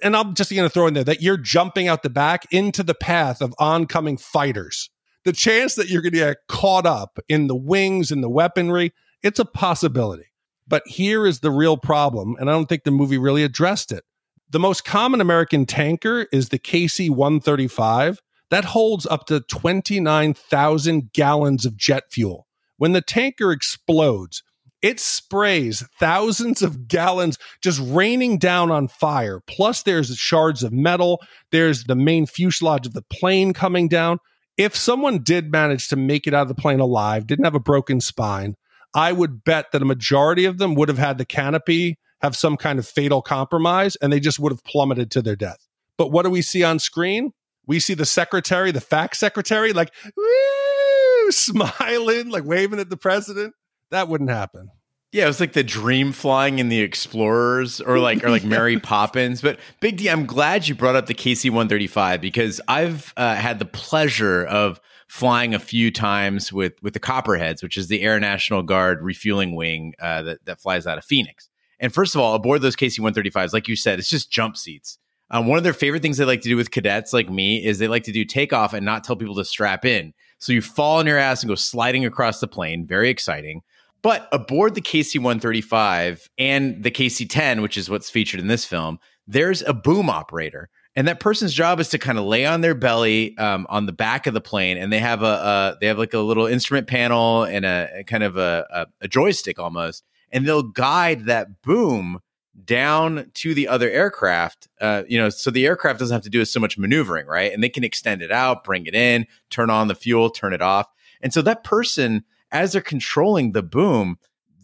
And I'm just going to throw in there that you're jumping out the back into the path of oncoming fighters. The chance that you're going to get caught up in the wings and the weaponry, it's a possibility. But here is the real problem, and I don't think the movie really addressed it. The most common American tanker is the KC-135. That holds up to 29,000 gallons of jet fuel. When the tanker explodes, it sprays thousands of gallons just raining down on fire. Plus, there's shards of metal. There's the main fuselage of the plane coming down. If someone did manage to make it out of the plane alive, didn't have a broken spine, I would bet that a majority of them would have had the canopy have some kind of fatal compromise, and they just would have plummeted to their death. But what do we see on screen? We see the secretary, the fact secretary, like, woo, smiling, like waving at the president. That wouldn't happen. Yeah, it was like the dream flying in the Explorers or like Mary Poppins. But Big D, I'm glad you brought up the KC-135 because I've had the pleasure of flying a few times with the Copperheads, which is the Air National Guard refueling wing that flies out of Phoenix. And first of all, aboard those KC-135s, like you said, it's just jump seats. One of their favorite things they like to do with cadets like me is they like to do takeoff and not tell people to strap in. So you fall on your ass and go sliding across the plane. Very exciting. But aboard the KC-135 and the KC-10, which is what's featured in this film, there's a boom operator. And that person's job is to kind of lay on their belly on the back of the plane. And they have like a little instrument panel and a kind of a joystick almost. And they'll guide that boom down to the other aircraft, so the aircraft doesn't have to do so much maneuvering, right? And they can extend it out, bring it in, turn on the fuel, turn it off. And so that person, as they're controlling the boom,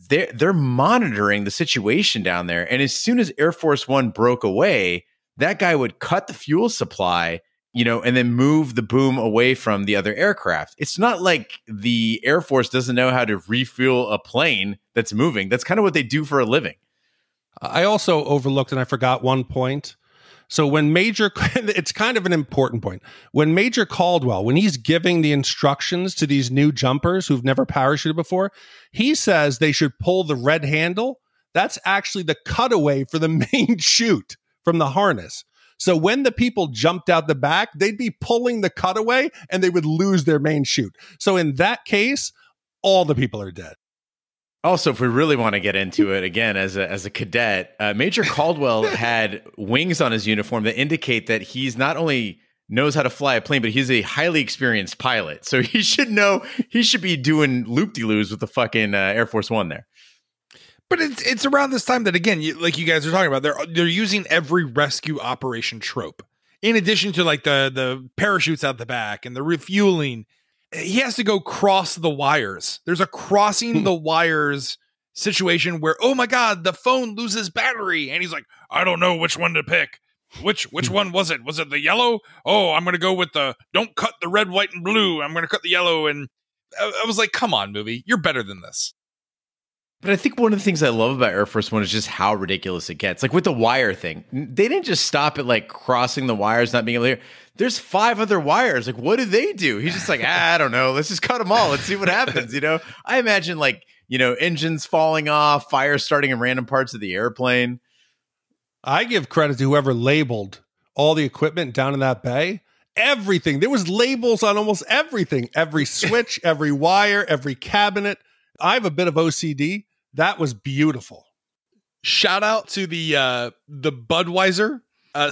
they're monitoring the situation down there. And as soon as Air Force One broke away, that guy would cut the fuel supply, and then move the boom away from the other aircraft. It's not like the Air Force doesn't know how to refuel a plane that's moving. That's kind of what they do for a living. I also overlooked, and I forgot one point. So when it's kind of an important point. When Major Caldwell, when he's giving the instructions to these new jumpers who've never parachuted before, he says they should pull the red handle. That's actually the cutaway for the main chute from the harness. So when the people jumped out the back, they'd be pulling the cutaway and they would lose their main chute. So in that case, all the people are dead. Also, if we really want to get into it again, as a cadet, Major Caldwell had wings on his uniform that indicate that he's not only knows how to fly a plane, but he's a highly experienced pilot. So he should be doing loop-de-loos with the fucking Air Force One there. But it's around this time that, again, like you guys are talking about, they're using every rescue operation trope. In addition to like the parachutes out the back and the refueling, he has to go cross the wires. There's a crossing the wires situation where, oh my God, the phone loses battery. And he's like, I don't know which one to pick. Which one was it? Was it the yellow? Oh, I'm going to go with don't cut the red, white, and blue. I'm going to cut the yellow. And I was like, come on, movie. You're better than this. But I think one of the things I love about Air Force One is just how ridiculous it gets. Like with the wire thing, they didn't just stop at like crossing the wires, not being able to hear. There's 5 other wires. Like, what do they do? He's just like, I don't know. Let's just cut them all. Let's see what happens. I imagine like, engines falling off, fire starting in random parts of the airplane. I give credit to whoever labeled all the equipment down in that bay. Everything. There was labels on almost everything. Every switch, every wire, every cabinet. I have a bit of OCD. That was beautiful. Shout out to the Budweiser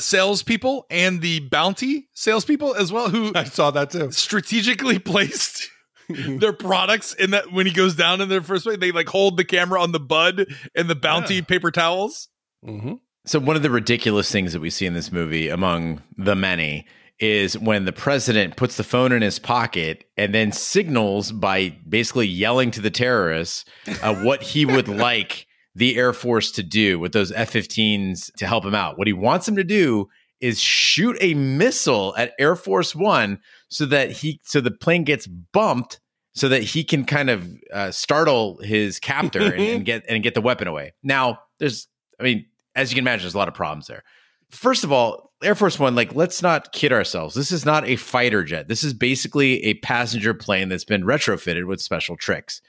salespeople and the Bounty salespeople as well, who I saw that too. Strategically placed their products in that when he goes down in their first way, they like hold the camera on the Bud and the Bounty paper towels. Mm-hmm. So one of the ridiculous things that we see in this movie, among the many, is when the president puts the phone in his pocket and then signals by basically yelling to the terrorists what he would like the Air Force to do with those F-15s to help him out. What he wants them to do is shoot a missile at Air Force One so that the plane gets bumped so that he can kind of startle his captor and get the weapon away. Now, as you can imagine, there's a lot of problems there. First of all, Air Force One, let's not kid ourselves. This is not a fighter jet. This is basically a passenger plane that's been retrofitted with special tricks.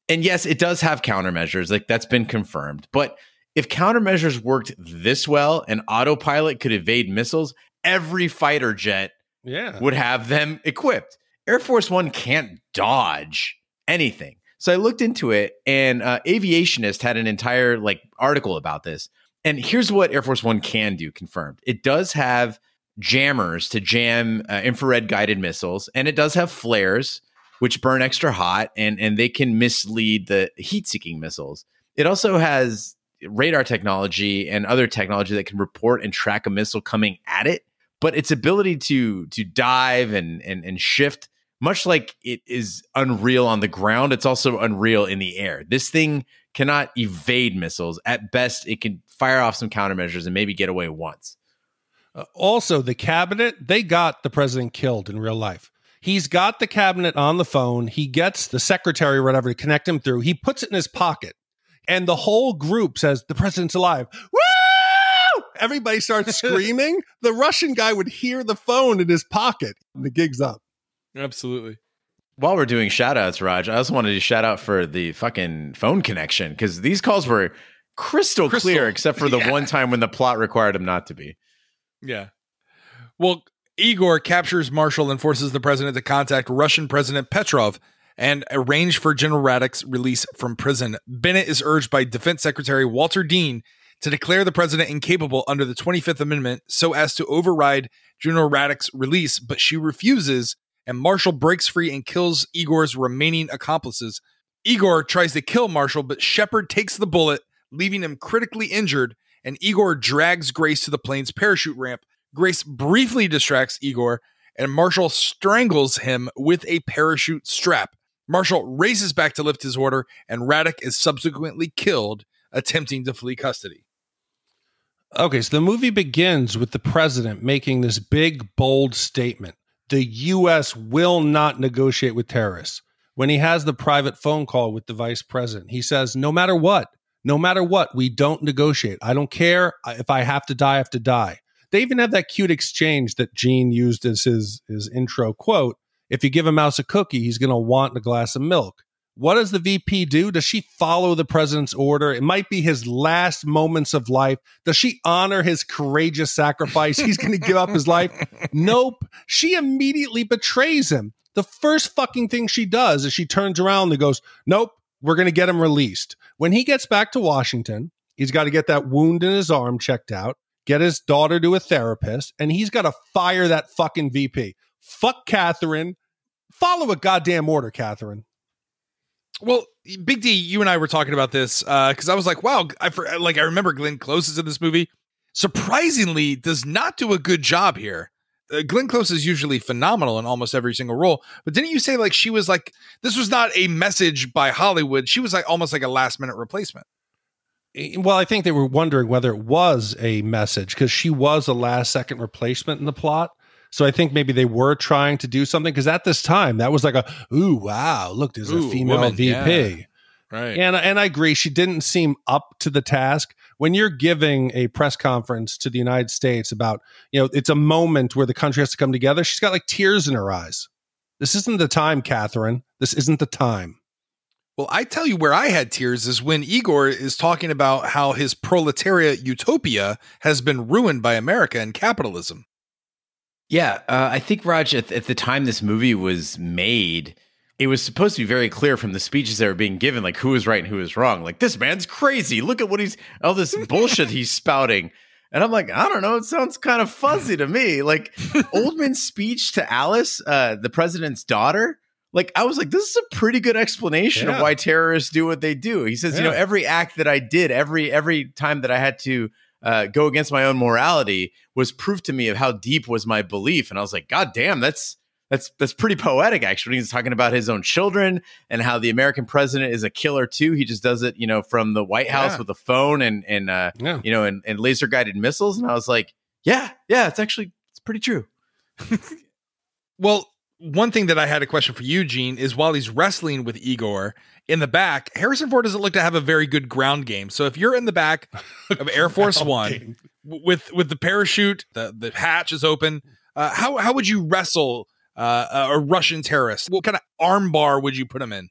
And yes, it does have countermeasures. That's been confirmed. But if countermeasures worked this well and autopilot could evade missiles, every fighter jet would have them equipped. Air Force One can't dodge anything. So I looked into it, and Aviationist had an entire article about this. And here's what Air Force One can do, confirmed. It does have jammers to jam infrared guided missiles, and it does have flares, which burn extra hot, and they can mislead the heat-seeking missiles. It also has radar technology and other technology that can report and track a missile coming at it, but its ability to dive and shift much like it is unreal on the ground, it's also unreal in the air. This thing cannot evade missiles. At best, it can fire off some countermeasures and maybe get away once. Also, the cabinet, they got the president killed in real life. He's got the cabinet on the phone. He gets the secretary or whatever to connect him through. He puts it in his pocket. And the whole group says, the president's alive. Woo! Everybody starts screaming. The Russian guy would hear the phone in his pocket. The gig's up. Absolutely. While we're doing shout outs, Raj, I also wanted to shout out for the fucking phone connection, because these calls were crystal clear, except for the one time when the plot required him not to be. Yeah. Well, Igor captures Marshall and forces the president to contact Russian President Petrov and arrange for General Radek's release from prison. Bennett is urged by Defense Secretary Walter Dean to declare the president incapable under the 25th Amendment so as to override General Radek's release, but she refuses, and Marshall breaks free and kills Igor's remaining accomplices. Igor tries to kill Marshall, but Shepard takes the bullet, leaving him critically injured, and Igor drags Grace to the plane's parachute ramp. Grace briefly distracts Igor, and Marshall strangles him with a parachute strap. Marshall races back to lift his order, and Radek is subsequently killed, attempting to flee custody. Okay, so the movie begins with the president making this big, bold statement. The U.S. will not negotiate with terrorists. When he has the private phone call with the vice president, he says, no matter what, we don't negotiate. I don't care. If I have to die, I have to die. They even have that cute exchange that Gene used as his intro quote. If you give a mouse a cookie, he's going to want a glass of milk. What does the VP do? Does she follow the president's order? It might be his last moments of life. Does she honor his courageous sacrifice? He's going to give up his life. Nope. She immediately betrays him. The first fucking thing she does is she turns around and goes, nope, we're going to get him released. When he gets back to Washington, he's got to get that wound in his arm checked out, get his daughter to a therapist, and he's got to fire that fucking VP. Fuck Catherine. Follow a goddamn order, Catherine. Well, Big D, you and I were talking about this because I was like, wow, I remember Glenn Close is in this movie. Surprisingly, does not do a good job here. Glenn Close is usually phenomenal in almost every single role. But didn't you say like she was like, this was not a message by Hollywood. She was like almost like a last minute replacement. Well, I think they were wondering whether it was a message because she was a last second replacement in the plot. So I think maybe they were trying to do something because at this time that was like ooh, wow, look, there's a female woman, VP. Yeah. Right. And I agree. She didn't seem up to the task. When you're giving a press conference to the United States about, it's a moment where the country has to come together. She's got like tears in her eyes. This isn't the time, Catherine. This isn't the time. Well, I tell you where I had tears is when Igor is talking about how his proletariat utopia has been ruined by America and capitalism. Yeah, I think, Raj, at the time this movie was made, it was supposed to be very clear from the speeches that were being given, like who was right and who was wrong. Like, this man's crazy. Look at what all this bullshit he's spouting. And I'm like, I don't know. It sounds kind of fuzzy to me. Like Oldman's speech to Alice, the president's daughter. Like, I was like, this is a pretty good explanation of why terrorists do what they do. He says, every act that I did, every time that I had to go against my own morality was proof to me of how deep was my belief. And I was like, God damn, that's pretty poetic, actually. He's talking about his own children and how the American president is a killer too. He just does it, from the White House with a phone and laser guided missiles. And I was like, yeah, it's pretty true. Well, one thing that I had a question for you, Gene, is while he's wrestling with Igor in the back, Harrison Ford doesn't look to have a very good ground game. So if you're in the back of Air Force One with the parachute, the hatch is open, how would you wrestle a Russian terrorist? What kind of arm bar would you put him in?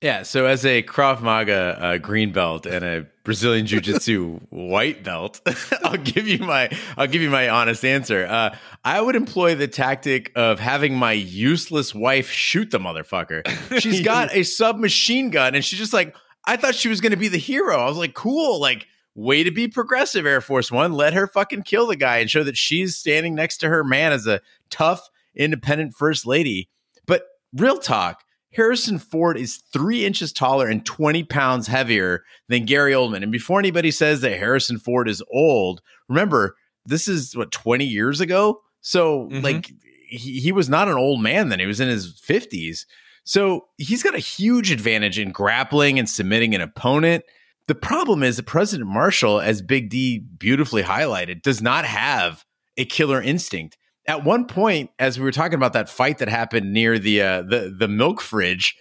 Yeah, so as a Krav Maga green belt and a Brazilian Jiu-Jitsu white belt, I'll give you my honest answer. I would employ the tactic of having my useless wife shoot the motherfucker. She's got a submachine gun, and she's just like, I thought she was going to be the hero. I was like, cool, like, way to be progressive, Air Force One. Let her fucking kill the guy and show that she's standing next to her man as a tough, independent first lady. But real talk, Harrison Ford is 3 inches taller and 20 pounds heavier than Gary Oldman. And before anybody says that Harrison Ford is old, remember, this is 20 years ago? So like he was not an old man then. He was in his 50s. So he's got a huge advantage in grappling and submitting an opponent. The problem is that President Marshall, as Big D beautifully highlighted, does not have a killer instinct. At one point, as we were talking about that fight that happened near the milk fridge,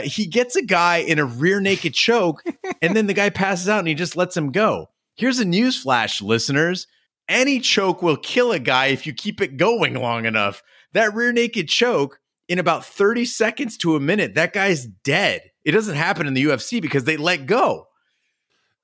he gets a guy in a rear naked choke, and then the guy passes out and he just lets him go. Here's a news flash, listeners. Any choke will kill a guy if you keep it going long enough. That rear naked choke, in about 30 seconds to a minute, that guy's dead. It doesn't happen in the UFC because they let go.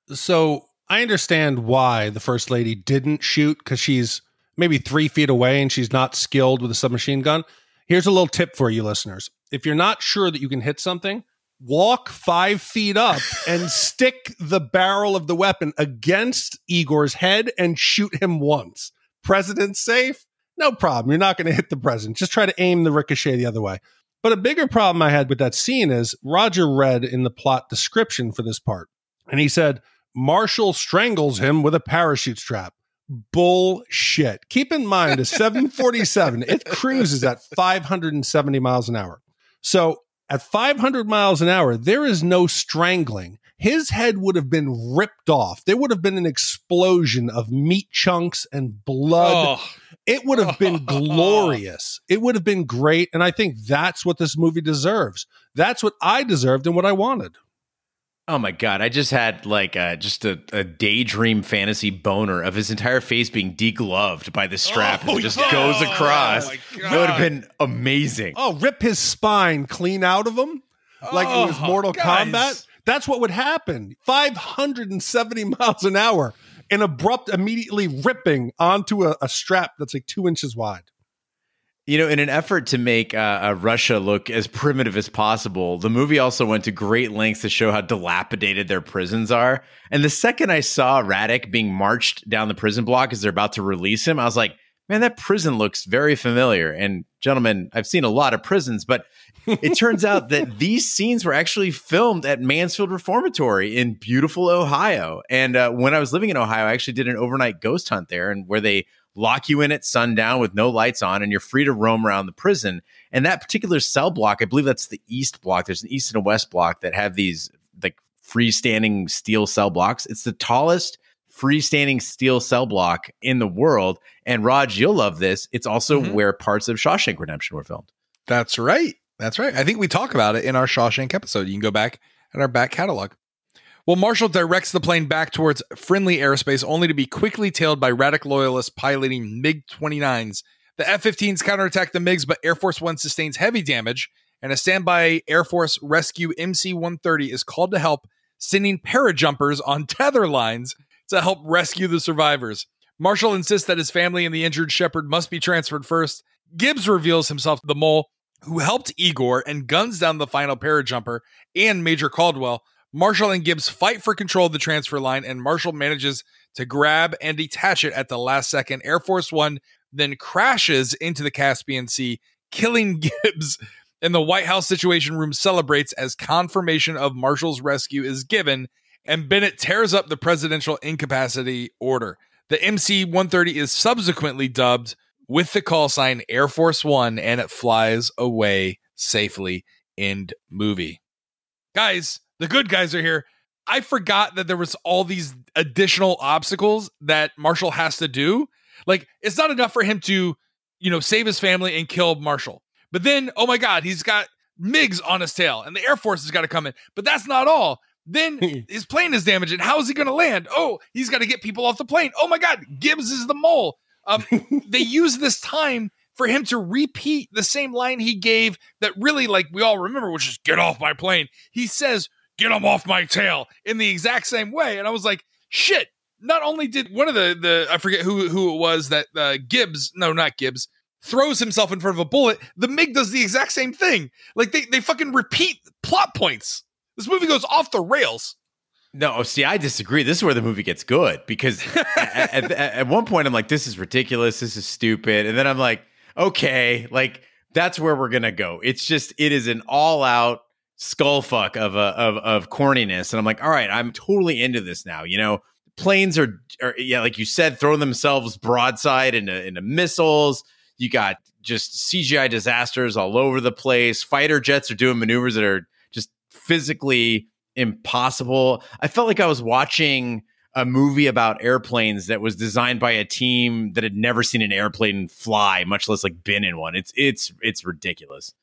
So I understand why the First Lady didn't shoot, because she's maybe 3 feet away and she's not skilled with a submachine gun. Here's a little tip for you listeners. If you're not sure that you can hit something, walk 5 feet up and stick the barrel of the weapon against Igor's head and shoot him once. President safe? No problem. You're not going to hit the president. Just try to aim the ricochet the other way. But a bigger problem I had with that scene is Roger read in the plot description for this part, and he said, Marshall strangles him with a parachute strap. Bullshit. Keep in mind, a 747, it cruises at 570 miles an hour. So at 500 miles an hour, there is no strangling. His head would have been ripped off. There would have been an explosion of meat chunks and blood. Oh. It would have been glorious. It would have been great. And I think that's what this movie deserves. That's what I deserved and what I wanted. Oh my God. I just had like just a daydream fantasy boner of his entire face being degloved by the strap and it just goes across. That would have been amazing. Oh, rip his spine clean out of him like it was Mortal Kombat. That's what would happen. 570 miles an hour and abrupt immediately ripping onto a strap that's like 2 inches wide. You know, in an effort to make Russia look as primitive as possible, the movie also went to great lengths to show how dilapidated their prisons are. And the second I saw Radek being marched down the prison block as they're about to release him, I was like, man, that prison looks very familiar. And gentlemen, I've seen a lot of prisons, but it turns out that these scenes were actually filmed at Mansfield Reformatory in beautiful Ohio. And when I was living in Ohio, I actually did an overnight ghost hunt there, and where they lock you in at sundown with no lights on, and you're free to roam around the prison. And that particular cell block, I believe that's the East block. There's an East and a West block that have these like freestanding steel cell blocks. It's the tallest freestanding steel cell block in the world. And Raj, you'll love this. It's also where parts of Shawshank Redemption were filmed. That's right. That's right. I think we talk about it in our Shawshank episode. You can go back in our back catalog. Well, Marshall directs the plane back towards friendly airspace, only to be quickly tailed by Radek loyalists piloting MiG-29s. The F-15s counterattack the MiGs, but Air Force One sustains heavy damage, and a standby Air Force rescue MC-130 is called to help, sending parajumpers on tether lines to help rescue the survivors. Marshall insists that his family and the injured shepherd must be transferred first. Gibbs reveals himself the mole who helped Igor and guns down the final parajumper and Major Caldwell. Marshall and Gibbs fight for control of the transfer line, and Marshall manages to grab and detach it at the last second. Air Force One then crashes into the Caspian Sea, killing Gibbs, and the White House Situation Room celebrates as confirmation of Marshall's rescue is given, and Bennett tears up the presidential incapacity order. The MC-130 is subsequently dubbed with the call sign Air Force One, and it flies away safely. End movie. Guys, the good guys are here. I forgot that there was all these additional obstacles that Marshall has to do. Like, it's not enough for him to, save his family and kill Marshall. But then, oh my God, he's got MiGs on his tail and the Air Force has got to come in. But that's not all. Then his plane is damaged. And how is he going to land? Oh, he's got to get people off the plane. Oh my God, Gibbs is the mole. They use this time for him to repeat the same line he gave that really, like, we all remember, which is get off my plane. He says, get him off my tail in the exact same way. And I was like, shit. Not only did one of the I forget who it was that not Gibbs, throws himself in front of a bullet, the MiG does the exact same thing. Like they fucking repeat plot points. This movie goes off the rails. No, see, I disagree. This is where the movie gets good, because at one point I'm like, this is ridiculous. This is stupid. And then I'm like, okay, like that's where we're going to go. It is an all out skull fuck of corniness. And I'm like, all right, I'm totally into this now. Planes are like you said, throwing themselves broadside into missiles. You got just CGI disasters all over the place. Fighter jets are doing maneuvers that are just physically impossible. I felt like I was watching a movie about airplanes that was designed by a team that had never seen an airplane fly, much less like been in one. It's ridiculous.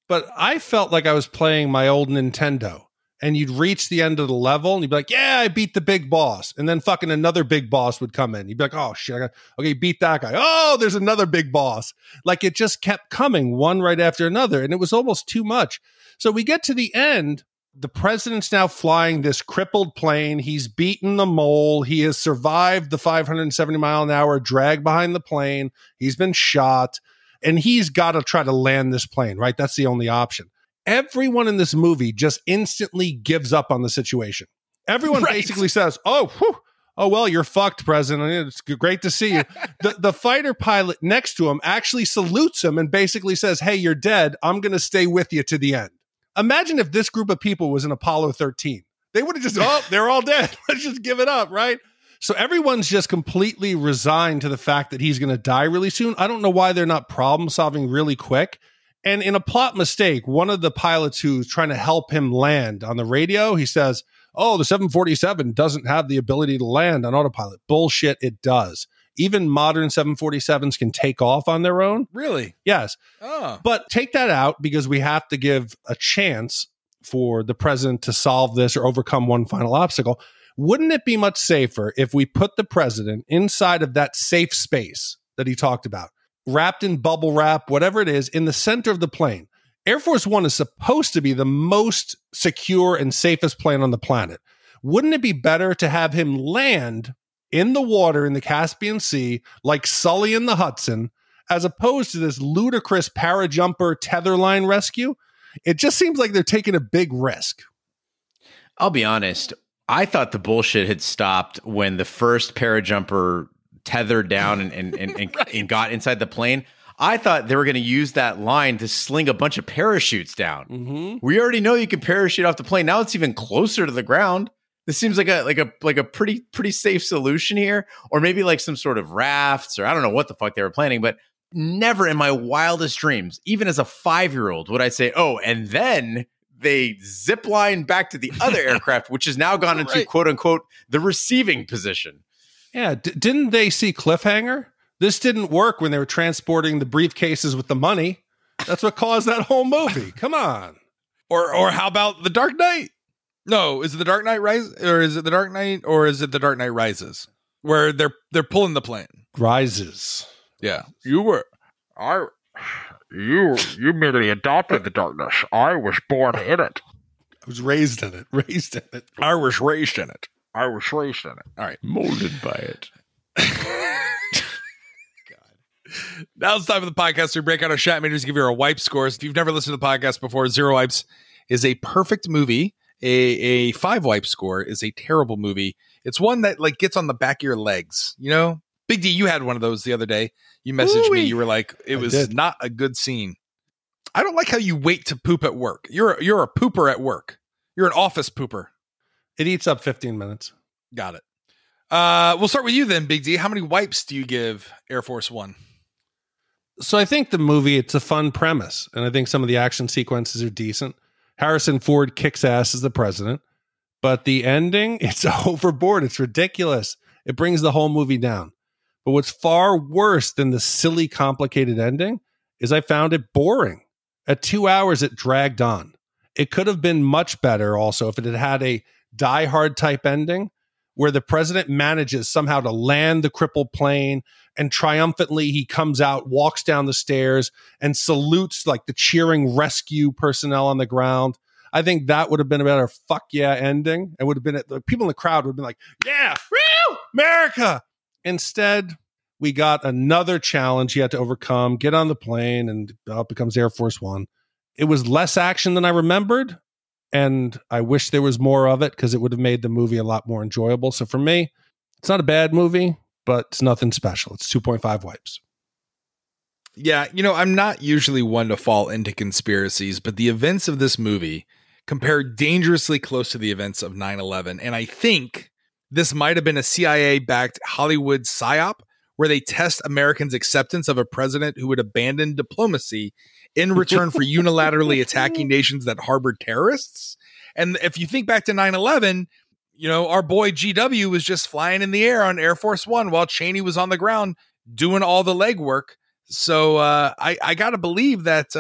But I felt like I was playing my old Nintendo, and you'd reach the end of the level and you'd be like, yeah, I beat the big boss. And then fucking another big boss would come in. You'd be like, oh shit, okay, beat that guy. Oh, there's another big boss. Like it just kept coming one right after another. And it was almost too much. So we get to the end. The president's now flying this crippled plane. He's beaten the mole. He has survived the 570 mile an hour drag behind the plane. He's been shot. And he's got to try to land this plane, right? That's the only option. Everyone in this movie just instantly gives up on the situation. Everyone basically says, oh, well, you're fucked, President. It's great to see you. The fighter pilot next to him actually salutes him and basically says, hey, you're dead. I'm going to stay with you to the end. Imagine if this group of people was in Apollo 13. They would have just, oh, they're all dead. Let's just give it up, right? So everyone's just completely resigned to the fact that he's going to die really soon. I don't know why they're not problem solving really quick. And in a plot mistake, one of the pilots who's trying to help him land on the radio, he says, oh, the 747 doesn't have the ability to land on autopilot. Bullshit, it does. Even modern 747s can take off on their own. Really? Yes. Oh. But take that out because we have to give a chance for the president to solve this or overcome one final obstacle. Wouldn't it be much safer if we put the president inside of that safe space that he talked about, wrapped in bubble wrap, whatever it is, in the center of the plane? Air Force One is supposed to be the most secure and safest plane on the planet. Wouldn't it be better to have him land in the water in the Caspian Sea like Sully in the Hudson, as opposed to this ludicrous parajumper tether line rescue? It just seems like they're taking a big risk. I'll be honest. I thought the bullshit had stopped when the first parajumper tethered down and right. got inside the plane. I thought they were going to use that line to sling a bunch of parachutes down. Mm-hmm. We already know you can parachute off the plane. Now it's even closer to the ground. This seems like a pretty safe solution here, or maybe like some sort of rafts, or I don't know what the fuck they were planning. But never in my wildest dreams, even as a 5-year-old, would I say, "Oh, and then they zip line back to the other aircraft, which has now gone into quote unquote the receiving position." Yeah, didn't they see Cliffhanger? This didn't work when they were transporting the briefcases with the money. That's what caused that whole movie. Come on. Or how about The Dark Knight? No, is it The Dark Knight Rises, or is it The Dark Knight, or is it The Dark Knight Rises, where they're pulling the plane? Rises. Yeah, you merely adopted the darkness. I was born in it. I was raised in it. I was raised in it. All right, molded by it. Now it's time for the podcast to break out our Shat meters, give you our wipe scores. If you've never listened to the podcast before, 0 wipes is a perfect movie. A 5 wipe score is a terrible movie. It's one that like gets on the back of your legs. You know, Big D, you had one of those the other day. You messaged me. You were like, it was not a good scene. I don't like how you wait to poop at work. You're a pooper at work. You're an office pooper. It eats up 15 minutes. Got it. We'll start with you then, Big D. How many wipes do you give Air Force One? So I think the movie, it's a fun premise, and I think some of the action sequences are decent. Harrison Ford kicks ass as the president, but the ending, it's overboard. It's ridiculous. It brings the whole movie down. But what's far worse than the silly, complicated ending is I found it boring. At 2 hours, it dragged on. It could have been much better also if it had had a Die Hard type ending where the president manages somehow to land the crippled plane, and triumphantly he comes out, walks down the stairs, and salutes like the cheering rescue personnel on the ground. I think that would have been a better fuck yeah ending. It would have been, the people in the crowd would have been like, yeah, woo, America. Instead, we got another challenge he had to overcome, get on the plane, and it becomes Air Force One. It was less action than I remembered, and I wish there was more of it because it would have made the movie a lot more enjoyable. So for me, it's not a bad movie, but it's nothing special. It's 2.5 wipes. Yeah, you know, I'm not usually one to fall into conspiracies, but the events of this movie compare dangerously close to the events of 9/11. And I think this might have been a CIA-backed Hollywood psyop where they test Americans' acceptance of a president who would abandon diplomacy in return for unilaterally attacking nations that harbored terrorists. And if you think back to 9/11, our boy GW was just flying in the air on Air Force One while Cheney was on the ground doing all the legwork. So I got to believe that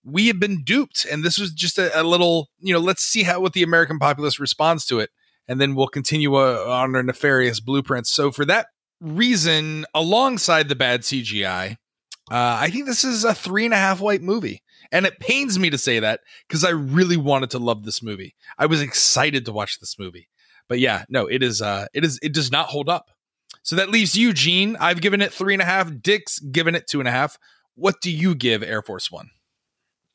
we have been duped. And this was just a little, let's see what the American populace responds to it. And then we'll continue on our nefarious blueprints. So for that reason, alongside the bad CGI, I think this is a 3.5 wipe movie. And it pains me to say that because I really wanted to love this movie. I was excited to watch this movie. But yeah, no, it does not hold up. So that leaves you, Gene. I've given it 3.5. Dick's given it 2.5. What do you give Air Force One?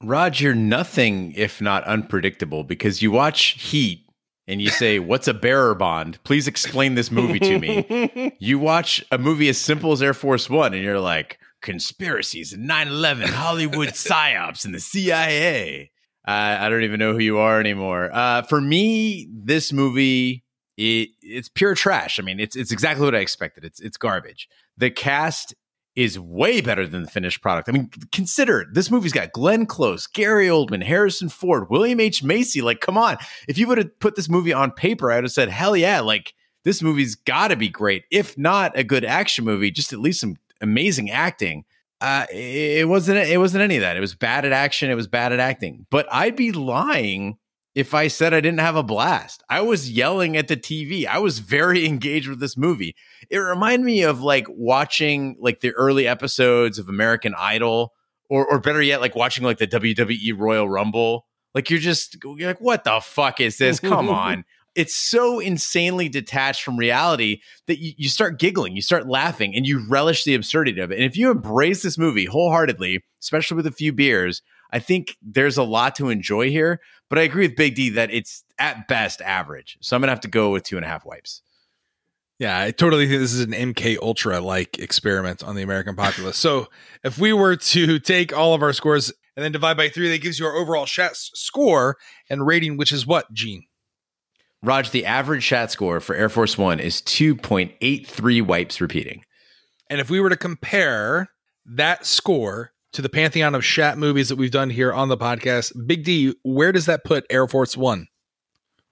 Rod, you're nothing if not unpredictable because you watch Heat and you say, what's a bearer bond? Please explain this movie to me. You watch a movie as simple as Air Force One and you're like, conspiracies and 9/11, Hollywood psyops and the CIA. I don't even know who you are anymore. For me, this movie, it's pure trash. I mean, it's exactly what I expected. It's garbage. The cast is way better than the finished product. I mean, consider this movie's got Glenn Close, Gary Oldman, Harrison Ford, William H. Macy. Like, come on. If you would have put this movie on paper, I would have said, hell yeah, like this movie's got to be great. If not a good action movie, just at least some amazing acting. It wasn't any of that. It was bad at action. It was bad at acting. But I'd be lying if I said I didn't have a blast. I was yelling at the TV. I was very engaged with this movie. It reminded me of like watching like the early episodes of American Idol, or better yet, like watching like the WWE Royal Rumble. Like you're like, what the fuck is this? Come on. It's so insanely detached from reality that you start giggling, you start laughing, and you relish the absurdity of it. And if you embrace this movie wholeheartedly, especially with a few beers, I think there's a lot to enjoy here. But I agree with Big D that it's at best average. So I'm going to have to go with 2.5 wipes. Yeah, I totally think this is an MK Ultra-like experiment on the American populace. So if we were to take all of our scores and then divide by 3, that gives you our overall Shat score and rating, which is what, Gene? Raj, the average Shat score for Air Force One is 2.83 wipes repeating. And if we were to compare that score to the pantheon of Shat movies that we've done here on the podcast, Big D, where does that put Air Force One?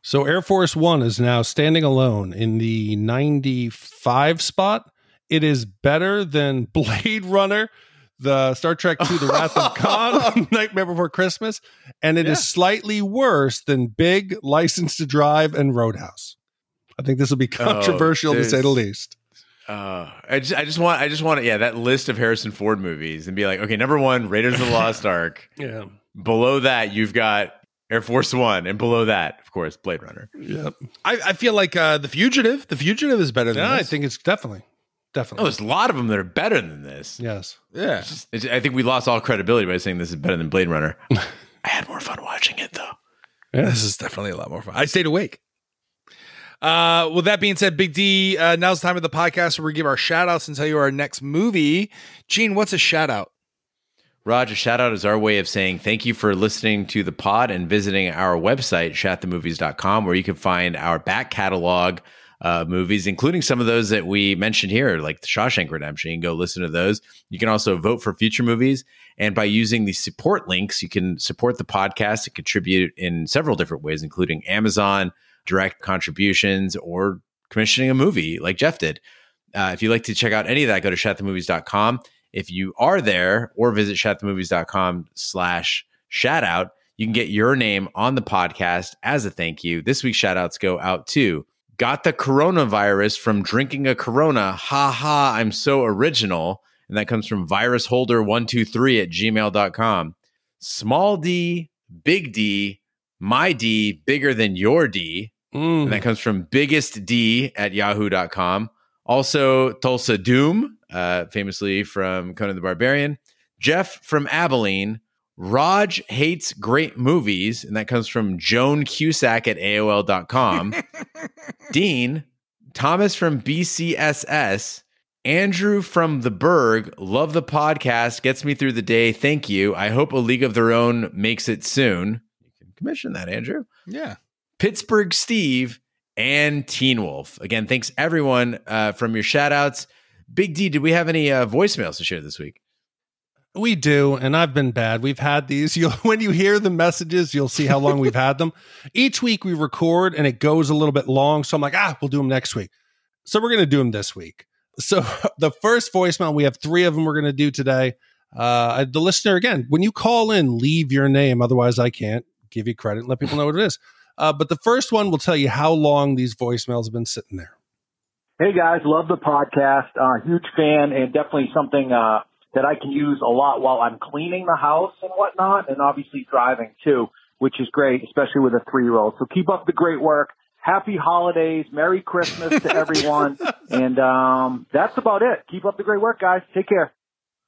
So Air Force One is now standing alone in the 95 spot. It is better than Blade Runner, the Star Trek II, The Wrath of Khan, Nightmare Before Christmas, and it is slightly worse than Big, License to Drive, and Roadhouse. I think this will be controversial to say the least. I just want that list of Harrison Ford movies and be like, okay, number 1, Raiders of the Lost Ark. Yeah. Below that, you've got Air Force One, and below that, of course, Blade Runner. Yep. I feel like The Fugitive. The Fugitive is better than this. I think it's definitely. Oh, there's a lot of them that are better than this. Yes. Yeah. I think we lost all credibility by saying this is better than Blade Runner. I had more fun watching it, though. Yeah. This is definitely a lot more fun. I stayed awake. With that being said, Big D, now's the time of the podcast where we give our shout outs and tell you our next movie. Gene, what's a shout out? Raj, a shout out is our way of saying thank you for listening to the pod and visiting our website, shatthemovies.com, where you can find our back catalog movies, including some of those that we mentioned here, like The Shawshank Redemption. You can go listen to those. You can also vote for future movies. And by using the support links, you can support the podcast and contribute in several different ways, including Amazon, direct contributions, or commissioning a movie like Jeff did. If you'd like to check out any of that, go to shatthemovies.com. If you are there, or visit shatthemovies.com/shoutout, you can get your name on the podcast as a thank you. This week's shout outs go out to Got the Coronavirus from Drinking a Corona. Ha ha, I'm so original. And that comes from virusholder123@gmail.com. Small D, Big D, my D, bigger than your D. And that comes from biggest D@yahoo.com. Also, Tulsa Doom, famously from Conan the Barbarian. Jeff from Abilene. Raj hates great movies, and that comes from Joan Cusack at AOL.com. Dean, Thomas from BCSS. Andrew from The Berg, love the podcast, gets me through the day. Thank you. I hope A League of Their Own makes it soon. You can commission that, Andrew. Yeah. Pittsburgh Steve and Teen Wolf. Again, thanks everyone from your shout outs. Big D, did we have any voicemails to share this week? We do, and I've been bad. We've had these. When you hear the messages, you'll see how long we've had them. Each week we record, and it goes a little bit long, so I'm like, we'll do them next week. So we're going to do them this week. So the first voicemail, we have 3 of them we're going to do today. The listener, again, when you call in, leave your name. Otherwise, I can't give you credit and let people know what it is. But the first one will tell you how long these voicemails have been sitting there. Hey, guys. Love the podcast. Huge fan, and definitely something that I can use a lot while I'm cleaning the house and whatnot, and obviously driving too, which is great, especially with a 3-year-old. So keep up the great work. Happy holidays. Merry Christmas to everyone. And that's about it. Keep up the great work, guys. Take care.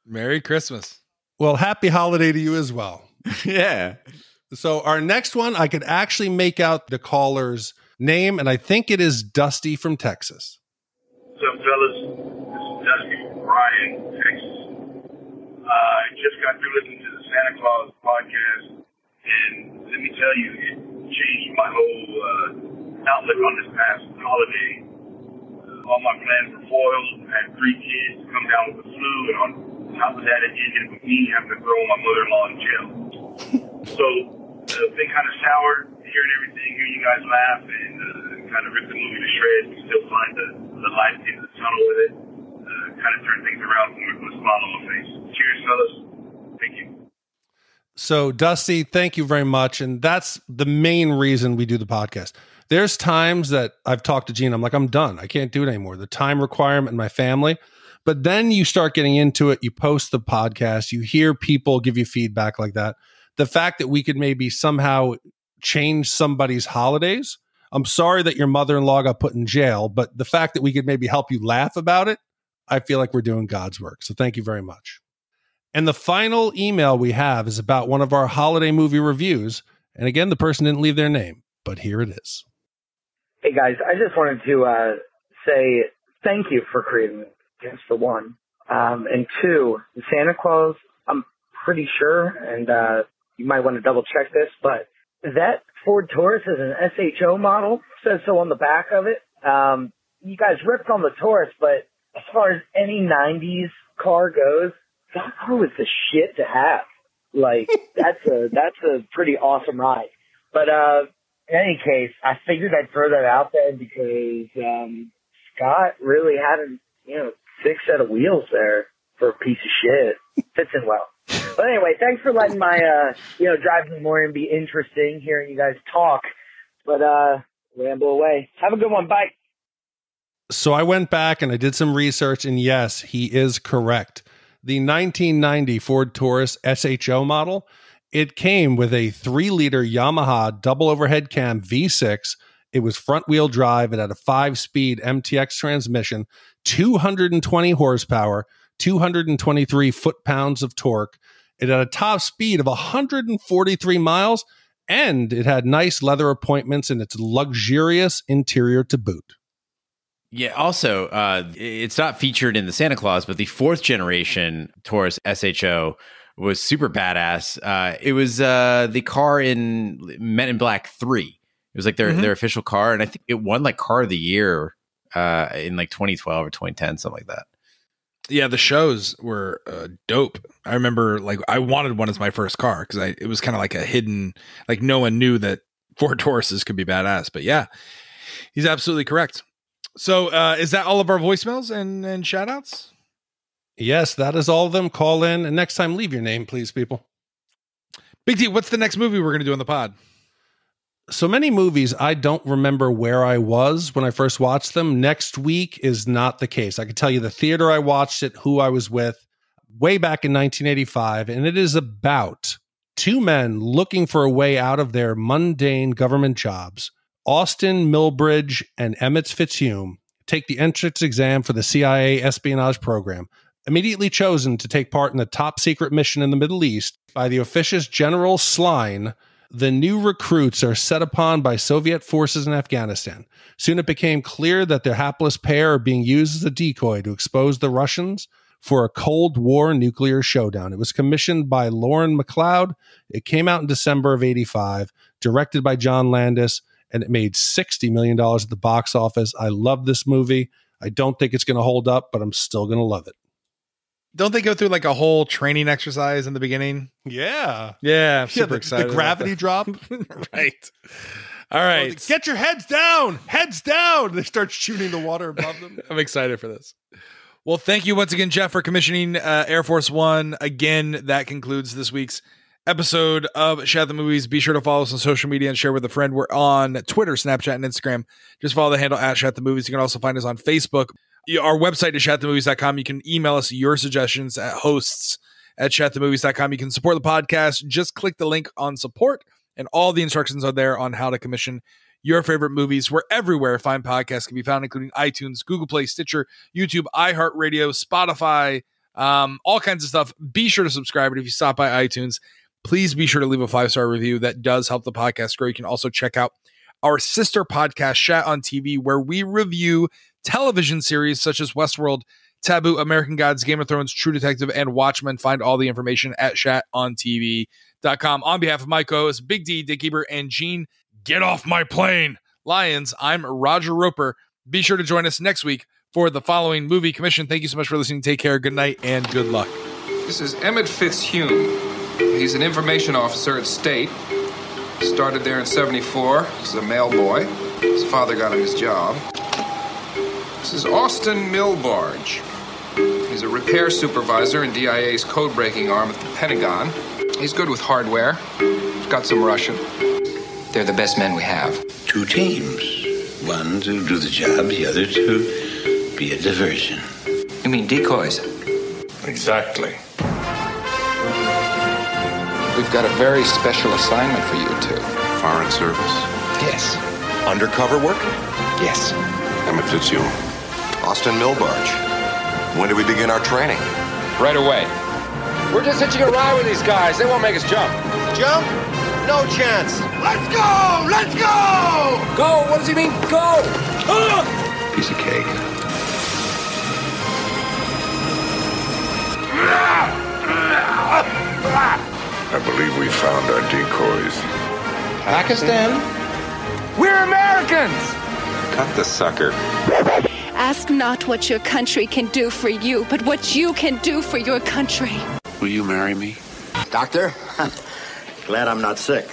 Merry Christmas. Well, happy holiday to you as well. Yeah. So our next one, I could actually make out the caller's name, and I think it is Dusty from Texas. What's up, fellas? This is Dusty from Bryan, Texas. I just got through listening to the Santa Claus podcast, and let me tell you, it changed my whole outlook on this past holiday. All my plans were foiled. I had 3 kids come down with the flu, and on top of that, it ended with me having to throw my mother-in-law in jail. So, been kind of sour hearing everything, hearing you guys laugh, and kind of rip the movie to shreds. We still find the light at the end of the tunnel with it. Kind of turn things around and put a smile on my face. Cheers, fellas. Thank you. So, Dusty, thank you very much. And that's the main reason we do the podcast. There's times that I've talked to Gene, I'm like, I'm done. I can't do it anymore. The time requirement in my family. But then you start getting into it. You post the podcast. You hear people give you feedback like that. The fact that we could maybe somehow change somebody's holidays. I'm sorry that your mother-in-law got put in jail, but the fact that we could maybe help you laugh about it, I feel like we're doing God's work. So thank you very much. And the final email we have is about one of our holiday movie reviews. And again, the person didn't leave their name, but here it is. Hey guys, I just wanted to say thank you for creating this, for one. And 2, Santa Claus, I'm pretty sure, and you might want to double check this, but that Ford Taurus is an SHO model, says so on the back of it. You guys ripped on the Taurus, but as far as any 90s car goes, that car was the shit to have. Like, that's a pretty awesome ride. But in any case, I figured I'd throw that out there because Scott really had a 6 set of wheels there for a piece of shit. Fits in well. But anyway, thanks for letting my drive in the morning be interesting, hearing you guys talk. But ramble away. Have a good one. Bye. So I went back and I did some research, and yes, he is correct. The 1990 Ford Taurus SHO model, it came with a 3-liter Yamaha double overhead cam V6. It was front-wheel drive. It had a 5-speed MTX transmission, 220 horsepower, 223 foot-pounds of torque. It had a top speed of 143 miles, and it had nice leather appointments in its luxurious interior to boot. Yeah, also, it's not featured in the Santa Claus, but the 4th generation Taurus SHO was super badass. It was the car in Men in Black 3. It was like their official car, and I think it won like Car of the Year in like 2012 or 2010, something like that. Yeah, the shows were dope. I remember like I wanted one as my first car because it was kind of like a hidden, like no one knew that Ford Tauruses could be badass. But yeah, he's absolutely correct. So is that all of our voicemails and shout outs? Yes, that is all of them. Call in, and next time leave your name, please, people. Big D, what's the next movie we're going to do on the pod? So many movies, I don't remember where I was when I first watched them. Next week is not the case. I can tell you the theater I watched it, who I was with, way back in 1985, and it is about 2 men looking for a way out of their mundane government jobs. Austin Milbridge and Emmett Fitzhume take the entrance exam for the CIA espionage program, immediately chosen to take part in the top secret mission in the Middle East by the officious General Sline. The new recruits are set upon by Soviet forces in Afghanistan. Soon it became clear that their hapless pair are being used as a decoy to expose the Russians for a Cold War nuclear showdown. It was commissioned by Lauren MacLeod. It came out in December of 85, directed by John Landis, and it made $60 million at the box office. I love this movie. I don't think it's going to hold up, but I'm still going to love it. Don't they go through like a whole training exercise in the beginning? Yeah. Yeah. I'm super excited. The gravity drop. Right. All right. Get your heads down. Heads down. They start shooting the water above them. I'm excited for this. Well, thank you once again, Jeff, for commissioning Air Force One. Again, that concludes this week's episode of Shat the Movies. Be sure to follow us on social media and share with a friend. We're on Twitter, Snapchat, and Instagram. Just follow the handle at Shat the Movies. You can also find us on Facebook. Our website is shatthemovies.com. You can email us your suggestions at hosts@shatthemovies.com. You can support the podcast. Just click the link on support, and all the instructions are there on how to commission your favorite movies. We're everywhere fine podcasts can be found, including iTunes, Google Play, Stitcher, YouTube, iHeartRadio, Spotify, all kinds of stuff. Be sure to subscribe. And if you stop by iTunes, please be sure to leave a 5-star review. That does help the podcast grow. You can also check out our sister podcast, Shat on TV, where we review television series such as Westworld, Taboo, American Gods, Game of Thrones, True Detective, and Watchmen. Find all the information at shatontv.com. On behalf of my co-hosts, Big D, Dick Eber, and Gene, get off my plane, Lions, I'm Roger Roper. Be sure to join us next week for the following movie commission. Thank you so much for listening. Take care, good night, and good luck. This is Emmett Fitzhume. He's an information officer at State. Started there in 74. He's a mail boy. His father got him his job. This is Austin Milbarge. He's a repair supervisor in DIA's code-breaking arm at the Pentagon. He's good with hardware. He's got some Russian. They're the best men we have. 2 teams. One to do the job, the other to be a diversion. You mean decoys? Exactly. We've got a very special assignment for you two. Foreign service? Yes. Undercover work? Yes. Emmett Fitzhume. Austin Milbarge. When do we begin our training? Right away. We're just hitching a ride with these guys. They won't make us jump. Jump? No chance. Let's go! Let's go! Go? What does he mean, go? Piece of cake. I believe we found our decoys. Pakistan? We're Americans! Cut the sucker. Ask not what your country can do for you, but what you can do for your country. Will you marry me? Doctor, glad I'm not sick.